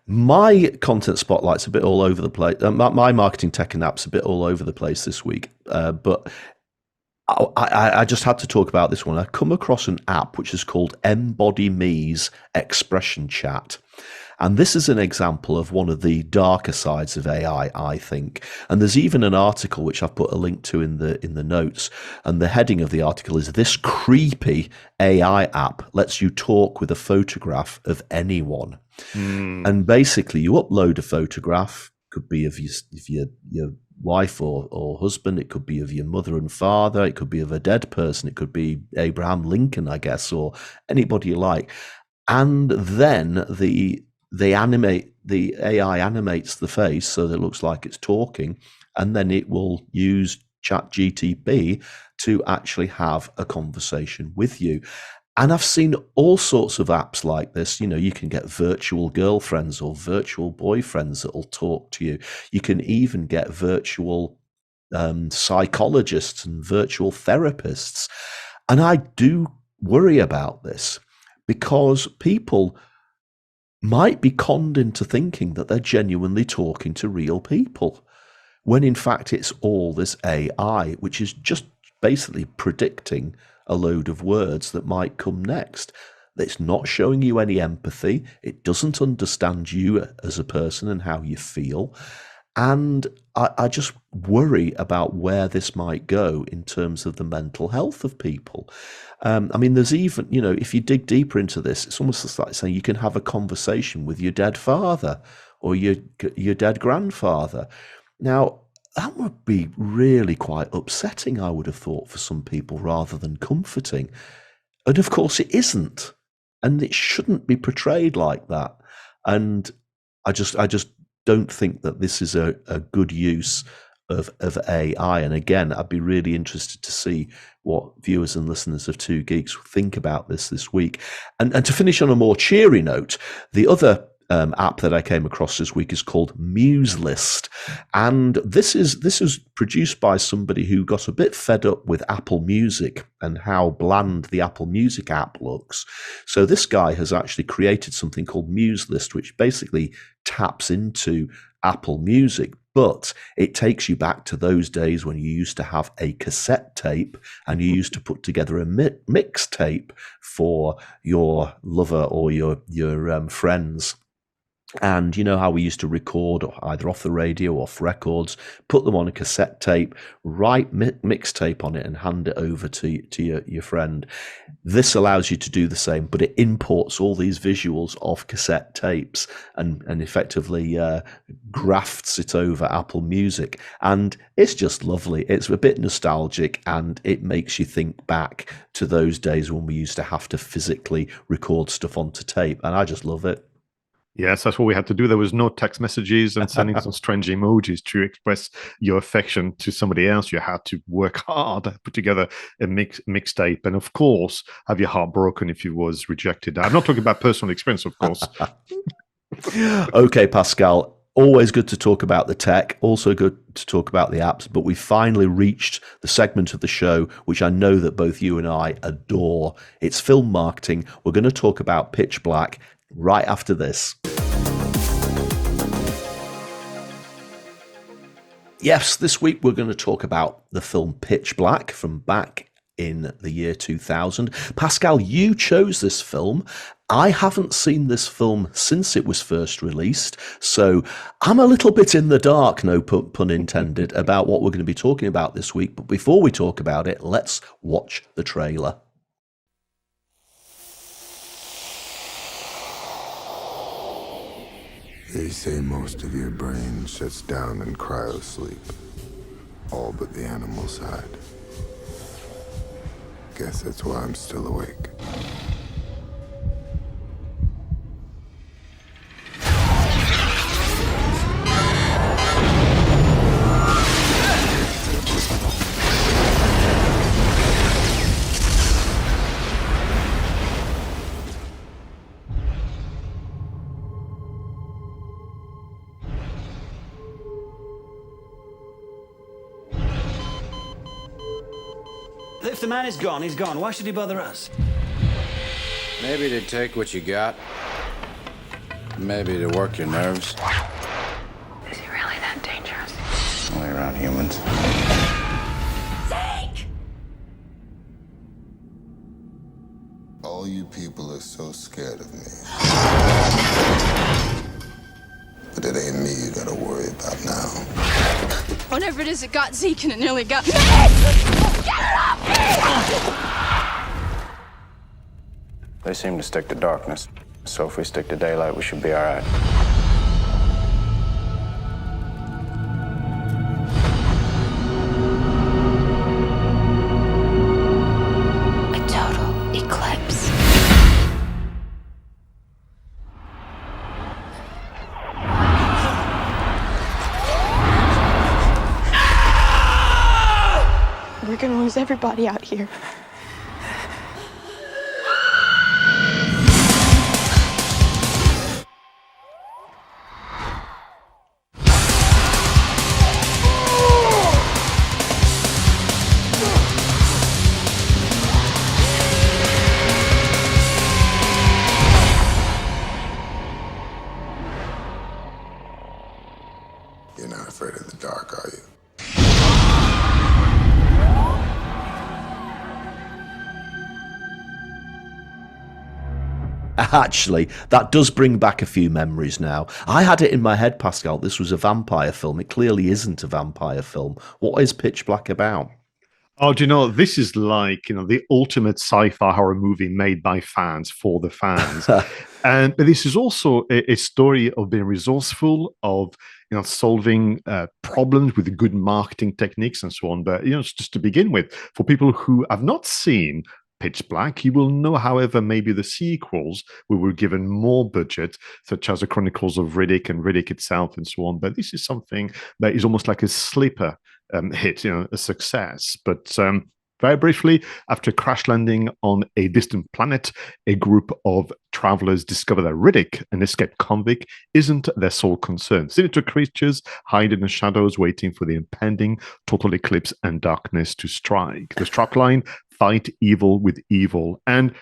My content spotlight's a bit all over the place. My marketing tech and apps a bit all over the place this week. But I just had to talk about this one. I come across an app which is called embody.me's expression chat. And this is an example of one of the darker sides of AI, I think. And there's even an article which I've put a link to in the notes. And the heading of the article is, "This creepy AI app lets you talk with a photograph of anyone." And basically you upload a photograph, could be of your wife or husband, it could be of your mother and father, it could be of a dead person, it could be Abraham Lincoln, I guess, or anybody you like. And then the AI animates the face so that it looks like it's talking, and then it will use ChatGPT to actually have a conversation with you. And I've seen all sorts of apps like this. You can get virtual girlfriends or virtual boyfriends that will talk to you. You can even get virtual psychologists and virtual therapists. And I do worry about this because people might be conned into thinking that they're genuinely talking to real people, when in fact it's all this AI, which is just basically predicting a load of words that might come next. It's not showing you any empathy. It doesn't understand you as a person and how you feel. And I just worry about where this might go in terms of the mental health of people. I mean, there's even, if you dig deeper into this, it's almost like saying you can have a conversation with your dead father or your dead grandfather. Now, that would be really quite upsetting, I would have thought, for some people rather than comforting. And of course it isn't. And it shouldn't be portrayed like that. And I just don't think that this is a good use of AI. And again, I'd be really interested to see what viewers and listeners of Two Geeks think about this week. And to finish on a more cheery note, the other app that I came across this week is called MuseList, and this is produced by somebody who got a bit fed up with Apple Music and how bland the Apple Music app looks. So this guy has actually created something called MuseList, which basically taps into Apple Music, but it takes you back to those days when you used to have a cassette tape and you used to put together a mixtape for your lover or your friends. And you know how we used to record either off the radio or off records, put them on a cassette tape, write mixtape on it and hand it over to your friend. This allows you to do the same, but it imports all these visuals of cassette tapes and effectively grafts it over Apple Music. And it's just lovely. It's a bit nostalgic and it makes you think back to those days when we used to have to physically record stuff onto tape. And I just love it. Yes, that's what we had to do. There was no text messages and sending some strange emojis to express your affection to somebody else. You had to work hard, put together a mixtape, and of course, have your heart broken if you was rejected. I'm not talking about personal experience, of course. Okay, Pascal. Always good to talk about the tech, also good to talk about the apps, but we finally reached the segment of the show which I know that both you and I adore. It's film marketing. We're going to talk about Pitch Black right after this. Yes, this week we're going to talk about the film Pitch Black from back in the year 2000. Pascal, you chose this film. I haven't seen this film since it was first released, so I'm a little bit in the dark, no pun intended, about what we're going to be talking about this week. But before we talk about it, let's watch the trailer. They say most of your brain shuts down in cryosleep, all but the animal side. Guess that's why I'm still awake. If the man is gone, he's gone. Why should he bother us? Maybe to take what you got. Maybe to work your nerves. Is he really that dangerous? Only around humans. Zeke! All you people are so scared of me. But it ain't me you gotta worry about now. Whatever it is, it got Zeke and it nearly got me. Get it off me! They seem to stick to darkness. So if we stick to daylight, we should be all right. gonna lose everybody out here. You're not afraid of the dark, are you? Actually, that does bring back a few memories now. I had it in my head, Pascal, this was a vampire film. It clearly isn't a vampire film. What is Pitch Black about? Oh, do you know, this is like, the ultimate sci-fi horror movie made by fans for the fans. But this is also a story of being resourceful, of solving problems with good marketing techniques and so on. But just to begin with, for people who have not seen Pitch Black, you will know, however, maybe the sequels we were given more budget, such as the Chronicles of Riddick and Riddick itself and so on. But this is something that is almost like a sleeper hit, a success. But very briefly, after crash landing on a distant planet, a group of travelers discover that Riddick, an escaped convict, isn't their sole concern. Sinister creatures hide in the shadows, waiting for the impending total eclipse and darkness to strike. The strapline: fight evil with evil. And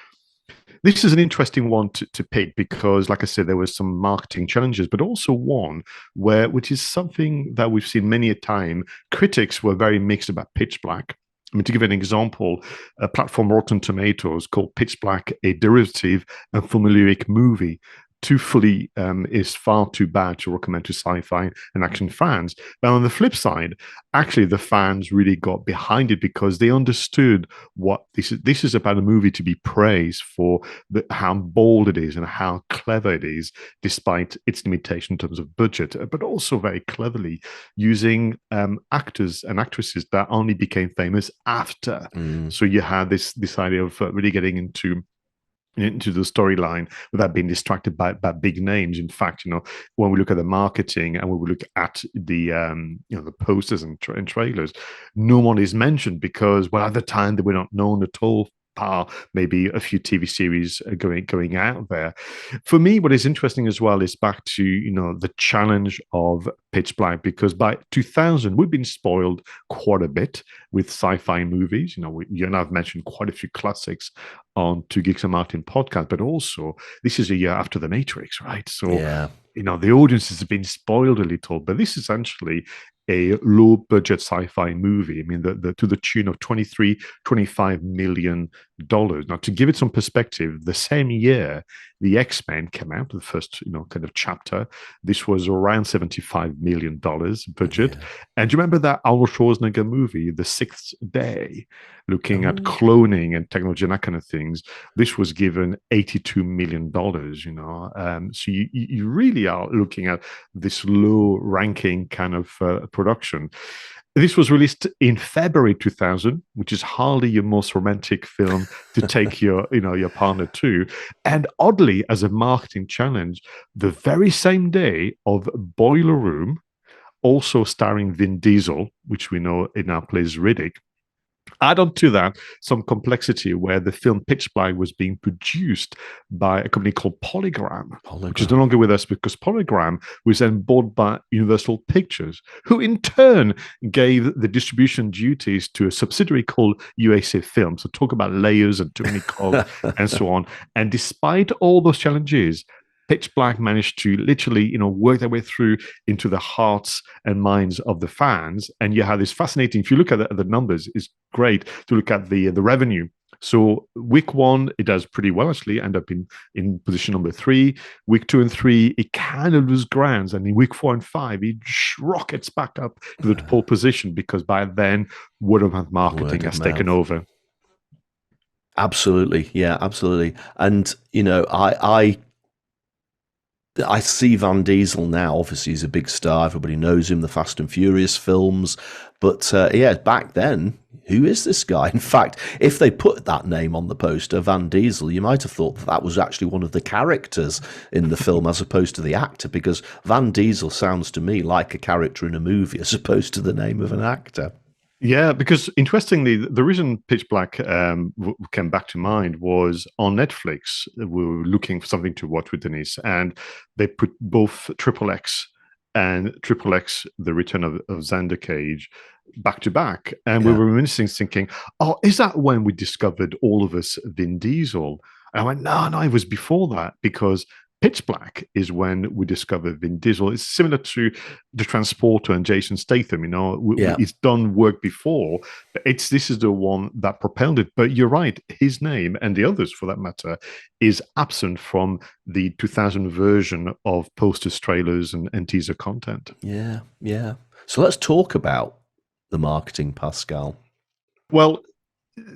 this is an interesting one to pick because, like I said, there were some marketing challenges, but also one which is something that we've seen many a time. Critics were very mixed about Pitch Black. I mean, to give an example, a platform Rotten Tomatoes called Pitch Black a derivative and formulaic movie. Too fully is far too bad to recommend to sci-fi and action fans. But on the flip side, actually the fans really got behind it because they understood what this is about, a movie to be praised for how bold it is and how clever it is, despite its limitation in terms of budget, but also very cleverly using actors and actresses that only became famous after. So you had this idea of really getting into the storyline without being distracted by big names. In fact, when we look at the marketing and when we look at the the posters and trailers, no one is mentioned because, well, at the time they were not known at all. Maybe a few TV series going out there. For me, what is interesting as well is back to the challenge of Pitch Black, because by 2000 we've been spoiled quite a bit with sci-fi movies. You and I've mentioned quite a few classics on Two Geeks and Martin podcast, but also this is a year after The Matrix, right? So yeah. The audience has been spoiled a little, but this is actually a low-budget sci-fi movie. I mean, to the tune of $25 million. Now, to give it some perspective, the same year the X-Men came out, the first kind of chapter, this was around $75 million budget. Yeah. And do you remember that Arnold Schwarzenegger movie, The Sixth Day, looking at cloning and technology and that kind of things? This was given $82 million. So you really are looking at this low-ranking kind of production. This was released in February 2000, which is hardly your most romantic film to take your partner to. And oddly, as a marketing challenge, the very same day of Boiler Room, also starring Vin Diesel, which we know now plays Riddick, add on to that some complexity where the film Pitch Black was being produced by a company called Polygram, which is no longer with us because Polygram was then bought by Universal Pictures, who in turn gave the distribution duties to a subsidiary called USA Film. So talk about layers and too many cogs and so on. And despite all those challenges, Pitch Black managed to literally, work their way through into the hearts and minds of the fans. And you have this fascinating, if you look at the numbers, it's great to look at the revenue. So week 1, it does pretty well, actually, end up in position number 3. Week 2 and 3, it kind of loses grounds. And in week 4 and 5, it rockets back up to the pole position because by then, word of mouth marketing has taken over. Absolutely. Yeah, absolutely. And, I see Van Diesel now. Obviously, he's a big star. Everybody knows him, the Fast and Furious films. But back then, who is this guy? In fact, if they put that name on the poster, Van Diesel, you might have thought that was actually one of the characters in the film as opposed to the actor, because Van Diesel sounds to me like a character in a movie as opposed to the name of an actor. Yeah, because interestingly, the reason Pitch Black came back to mind was on Netflix. We were looking for something to watch with Denise, and they put both Triple X and Triple X: The Return of Xander Cage back to back, and we Yeah. were reminiscing, thinking, "Oh, is that when we discovered all of us Vin Diesel?" And I went, "No, it was before that because." Pitch Black is when we discover Vin Diesel. It's similar to the Transporter and Jason Statham. Yeah. It's done work before, but this is the one that propelled it. But you're right, his name and the others, for that matter, is absent from the 2000 version of posters, trailers, and teaser content. Yeah. Yeah. So let's talk about the marketing, Pascal. Well,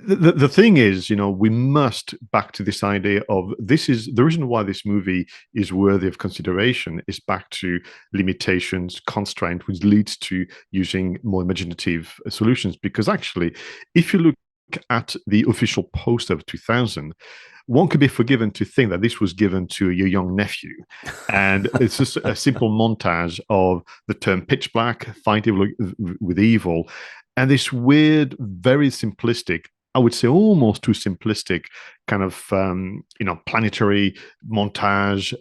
the thing is, we must back to this idea of this is the reason why this movie is worthy of consideration is back to limitations, constraint, which leads to using more imaginative solutions. Because actually, if you look at the official poster of 2000, one could be forgiven to think that this was given to your young nephew. And it's just a simple montage of the term pitch black, fight evil with evil, and this weird, very simplistic, I would say almost too simplistic kind of, planetary montage,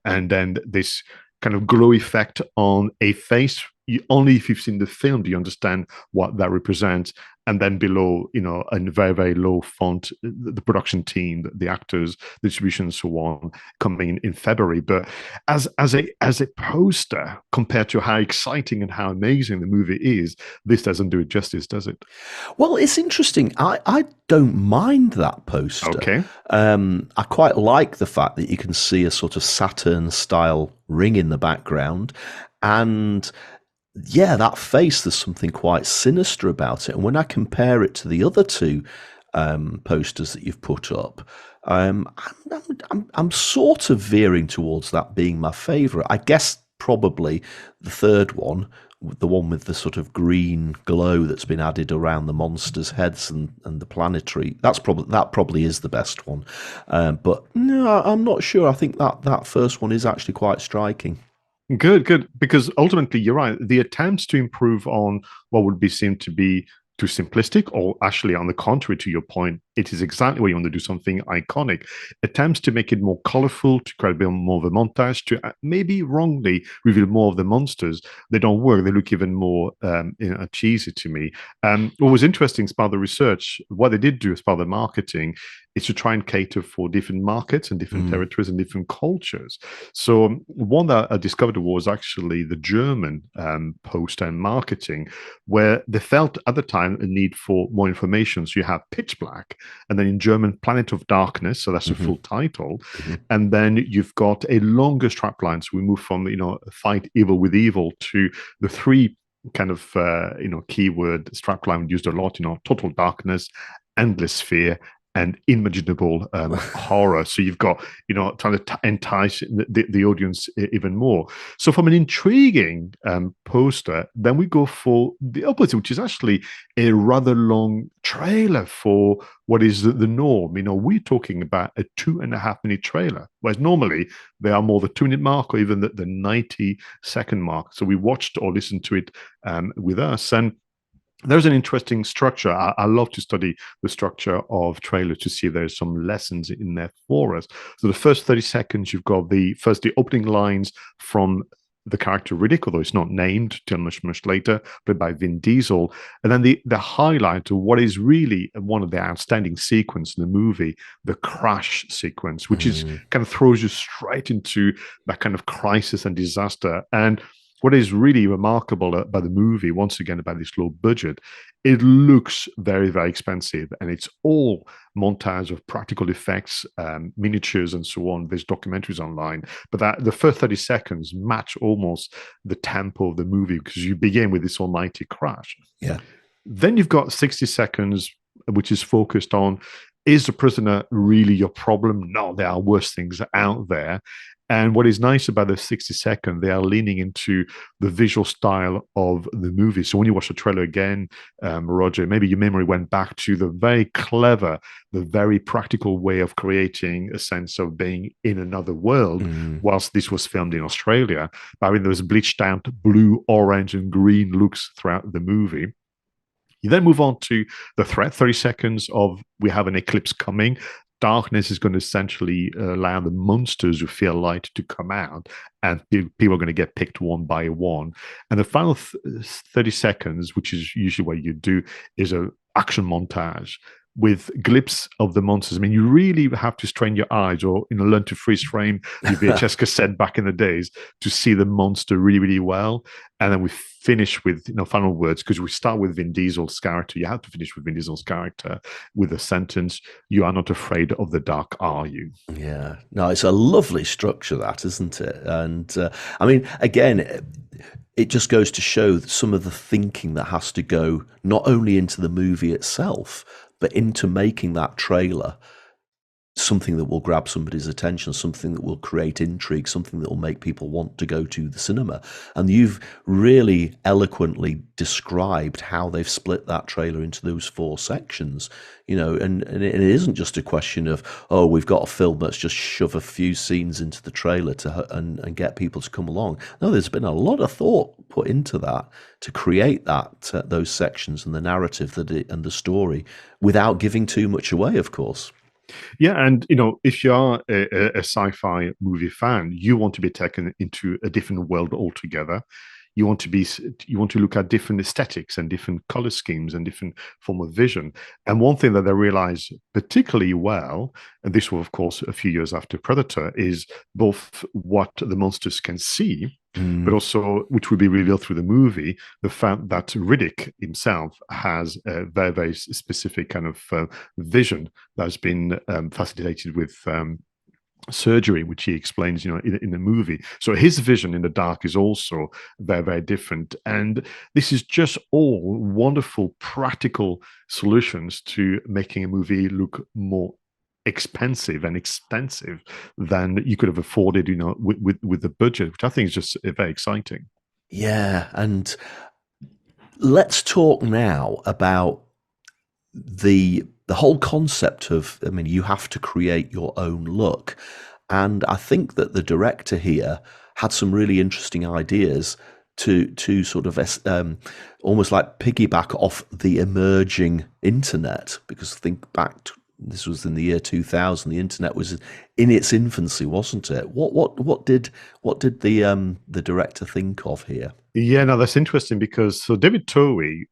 and then this kind of glow effect on a face. Only if you've seen the film do you understand what that represents. And then below, in very, very low font, the production team, the actors, the distribution, and so on, coming in February. But as a poster, compared to how exciting and how amazing the movie is, this doesn't do it justice, does it? Well, it's interesting. I don't mind that poster. Okay. I quite like the fact that you can see a sort of Saturn-style ring in the background, and yeah, that face, there's something quite sinister about it. And when I compare it to the other two posters that you've put up, I'm sort of veering towards that being my favourite. I guess probably the third one, the one with the sort of green glow that's been added around the monsters' heads and the planetary. That probably is the best one. But no, I'm not sure. I think that first one is actually quite striking. Good. Because ultimately, you're right. The attempts to improve on what would be seen to be too simplistic, or actually, on the contrary, to your point, it is exactly where you want to do something iconic. Attempts to make it more colorful, to create a bit more of a montage, to maybe wrongly reveal more of the monsters. They don't work. They look even more cheesy to me. What was interesting as part of the research, what they did do as part of the marketing, is to try and cater for different markets and different territories and different cultures. So one that I discovered was actually the German poster and marketing, where they felt at the time a need for more information. So you have Pitch Black, and then in German, Planet of Darkness. So that's the full title. And then you've got a longer strapline. So we move from, fight evil with evil to the three kind of, keyword strapline used a lot, total darkness, endless fear, and imaginable horror. So you've got, trying to entice the audience even more. So from an intriguing poster, then we go for the opposite, which is actually a rather long trailer for what is the norm. We're talking about a 2.5-minute trailer, whereas normally they are more the 2-minute mark or even the 90-second mark. So we watched or listened to it with us. And there's an interesting structure. I love to study the structure of trailers to see if there's some lessons in there for us. So the first 30 seconds, you've got the opening lines from the character Riddick, although it's not named till much later, played by Vin Diesel. And then the highlight of what is really one of the outstanding sequences in the movie, the crash sequence, which is kind of throws you straight into that kind of crisis and disaster. And what is really remarkable about the movie, once again, about this low budget, it looks very, very expensive, and it's all montage of practical effects, miniatures, and so on. There's documentaries online, but the first 30 seconds match almost the tempo of the movie, because you begin with this almighty crash. Yeah. Then you've got 60 seconds, which is focused on, is the prisoner really your problem? No, there are worse things out there. And what is nice about the 60-second, they are leaning into the visual style of the movie. So when you watch the trailer again, Roger, maybe your memory went back to the very clever, the very practical way of creating a sense of being in another world, whilst this was filmed in Australia. But I mean, there was bleached out blue, orange, and green looks throughout the movie. You then move on to the threat, 30 seconds of we have an eclipse coming. Darkness is going to essentially allow the monsters who fear light to come out, and people are going to get picked one by one. And the final 30 seconds, which is usually what you do, is a action montage with glimpse of the monsters. I mean, you really have to strain your eyes or learn to freeze frame the VHS cassette back in the days to see the monster really, really well. And then we finish with final words, because we start with Vin Diesel's character. You have to finish with Vin Diesel's character with a sentence: "You are not afraid of the dark, are you?" Yeah, no, it's a lovely structure, that, isn't it? And I mean, again, it just goes to show some of the thinking that has to go not only into the movie itself, but into making that trailer something that will grab somebody's attention, something that will create intrigue, something that will make people want to go to the cinema. And you've really eloquently described how they've split that trailer into those 4 sections, and it isn't just a question of, oh, we've got a film, let's just shove a few scenes into the trailer and get people to come along. No, there's been a lot of thought put into that to create that those sections and the narrative and the story without giving too much away, of course. Yeah, and if you are a sci-fi movie fan, you want to be taken into a different world altogether. You want to look at different aesthetics and different color schemes and different form of vision. And one thing that they realize particularly well, and this was of course a few years after Predator, is both what the monsters can see, but also, which will be revealed through the movie, the fact that Riddick himself has a very, very specific kind of vision that's been facilitated with surgery, which he explains, in the movie. So his vision in the dark is also very, very different. And this is just all wonderful, practical solutions to making a movie look more expensive and extensive than you could have afforded, with the budget, which I think is just very exciting. Yeah, and let's talk now about the whole concept of, I mean, you have to create your own look. And I think that the director here had some really interesting ideas to sort of almost like piggyback off the emerging internet, because think back to, this was in the year 2000. The internet was in its infancy, wasn't it? What did the director think of here? Yeah, no, that's interesting, because David Towie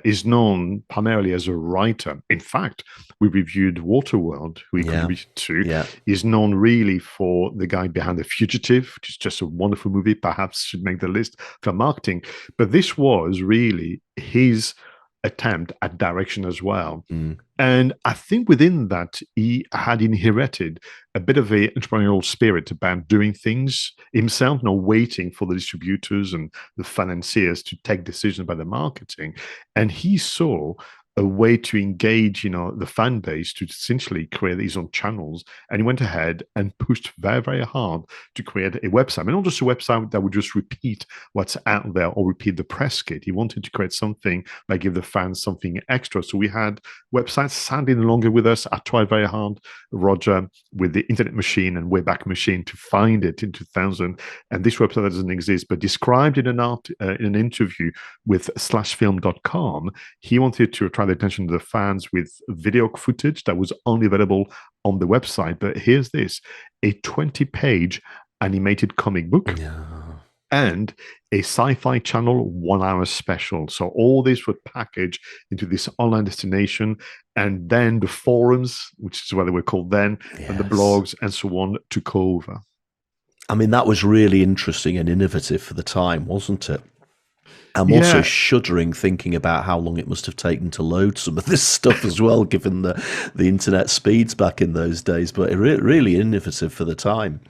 is known primarily as a writer. In fact, we reviewed Waterworld, who he contributed to. Is known really for the guy behind The Fugitive, which is just a wonderful movie, perhaps should make the list for marketing. But this was really his attempt at direction as well. And I think within that, he had inherited a bit of a entrepreneurial spirit about doing things himself, not waiting for the distributors and the financiers to take decisions about the marketing. And he saw a way to engage, the fan base to essentially create his own channels. And he went ahead and pushed very, very hard to create a website. And not just a website that would just repeat what's out there or repeat the press kit. He wanted to create something that give the fans something extra. So we had websites sounding longer with us. I tried very hard, Roger, with the Internet Machine and Wayback Machine to find it in 2000. And this website doesn't exist, but described in an interview with /film.com, he wanted to try the attention to the fans with video footage that was only available on the website. But here's this: a 20-page animated comic book and a Sci-Fi Channel 1-hour special. So all this would package into this online destination, and then the forums, which is what they were called then, and the blogs and so on, took over. I mean, that was really interesting and innovative for the time, wasn't it? I'm also shuddering thinking about how long it must have taken to load some of this stuff as well, given the internet speeds back in those days. But really innovative for the time.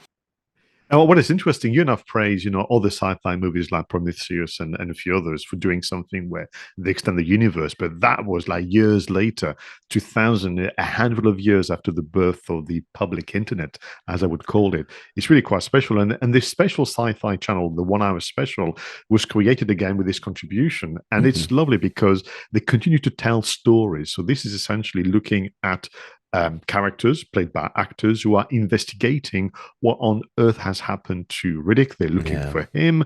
And what is interesting, you and I've praised, other sci-fi movies like Prometheus and a few others for doing something where they extend the universe. But that was like years later, 2000, a handful of years after the birth of the public internet, as I would call it. It's really quite special. And this special Sci-Fi Channel, the 1-hour special, was created again with this contribution. And it's lovely because they continue to tell stories. So this is essentially looking at characters played by actors who are investigating what on earth has happened to Riddick. They're looking for him.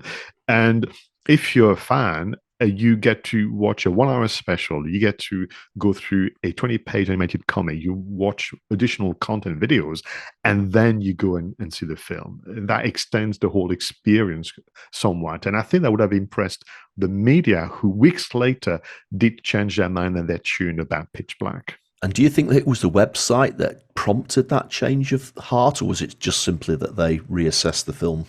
And if you're a fan, you get to watch a 1 hour special. You get to go through a 20-page animated comic. You watch additional content videos, and then you go and see the film. That extends the whole experience somewhat. And I think that would have impressed the media, who weeks later did change their mind and their tune about Pitch Black. And do you think that it was the website that prompted that change of heart, or was it just simply that they reassessed the film?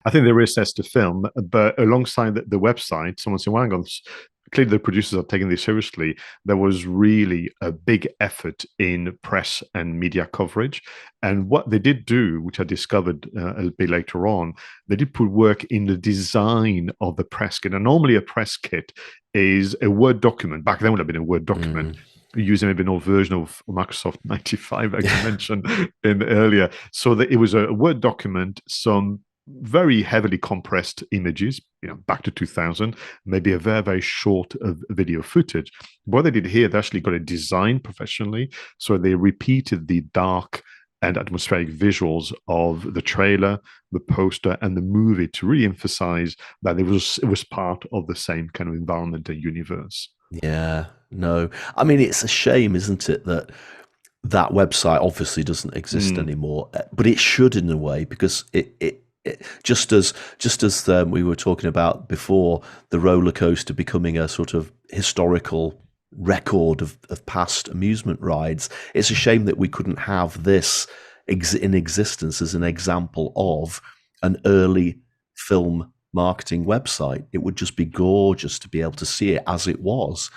I think they reassessed the film, but alongside the website, someone said, well, hang on, clearly the producers are taking this seriously. There was really a big effort in press and media coverage. And what they did do, which I discovered a bit later on, they did put work in the design of the press kit. And normally a press kit is a Word document. Back then it would have been a Word document. Using maybe an old version of Microsoft 95, like I mentioned earlier. So that it was a Word document, some very heavily compressed images, back to 2000, maybe a very, very short video footage. What they did here, they actually got it designed professionally. So they repeated the dark and atmospheric visuals of the trailer, the poster, and the movie to really emphasize that it was part of the same kind of environment and universe. Yeah, no. I mean, it's a shame, isn't it, that that website obviously doesn't exist anymore, but it should in a way, because it just as we were talking about before, the roller coaster becoming a sort of historical record of past amusement rides. It's a shame that we couldn't have this in existence as an example of an early film marketing website. It would just be gorgeous to be able to see it as it was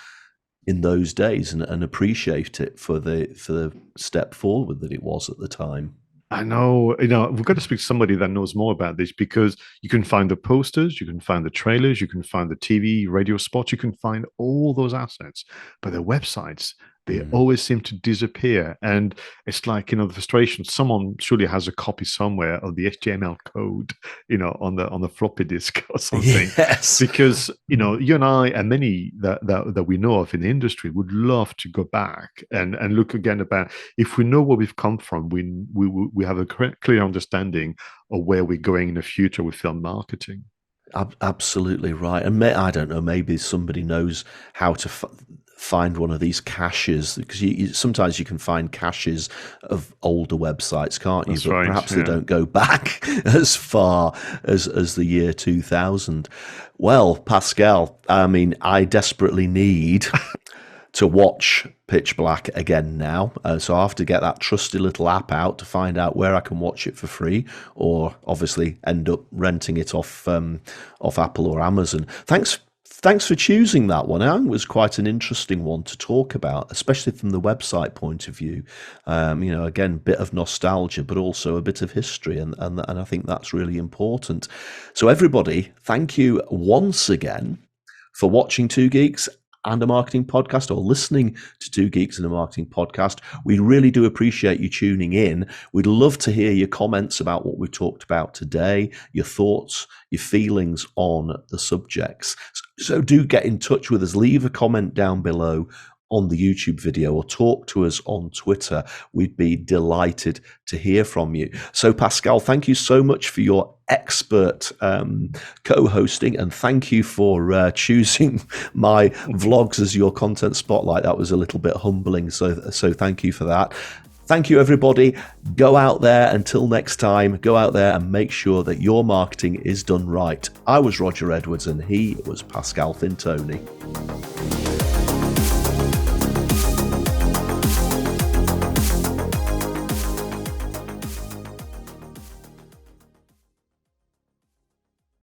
in those days and appreciate it for the step forward that it was at the time. I know, we've got to speak to somebody that knows more about this, because you can find the posters, you can find the trailers, you can find the TV, radio spots, you can find all those assets, but the websites, they always seem to disappear. And it's like, the frustration, someone surely has a copy somewhere of the HTML code, on the floppy disk or something. Yes. Because, you and I and many that we know of in the industry would love to go back and look again about, if we know where we've come from, we have a clear understanding of where we're going in the future with film marketing. Absolutely right. And I don't know, maybe somebody knows how to find one of these caches, because sometimes you can find caches of older websites, can't you? That's but right, perhaps they don't go back as far as the year 2000. Well, Pascal, I mean, I desperately need to watch Pitch Black again now. So I have to get that trusty little app out to find out where I can watch it for free, or obviously end up renting it off Apple or Amazon. Thanks for choosing that one. It was quite an interesting one to talk about, especially from the website point of view. Again, bit of nostalgia, but also a bit of history, and I think that's really important. So everybody, thank you once again for watching Two Geeks and a Marketing Podcast, or listening to Two Geeks and a Marketing Podcast. We really do appreciate you tuning in. We'd love to hear your comments about what we talked about today, your thoughts, your feelings on the subjects. So do get in touch with us. Leave a comment down below on the YouTube video, or talk to us on Twitter. We'd be delighted to hear from you. So Pascal, thank you so much for your expert co-hosting, and thank you for choosing my vlogs as your content spotlight. That was a little bit humbling, so thank you for that. Thank you, everybody. Go out there, until next time, go out there and make sure that your marketing is done right. I was Roger Edwards, and he was Pascal Fintoni.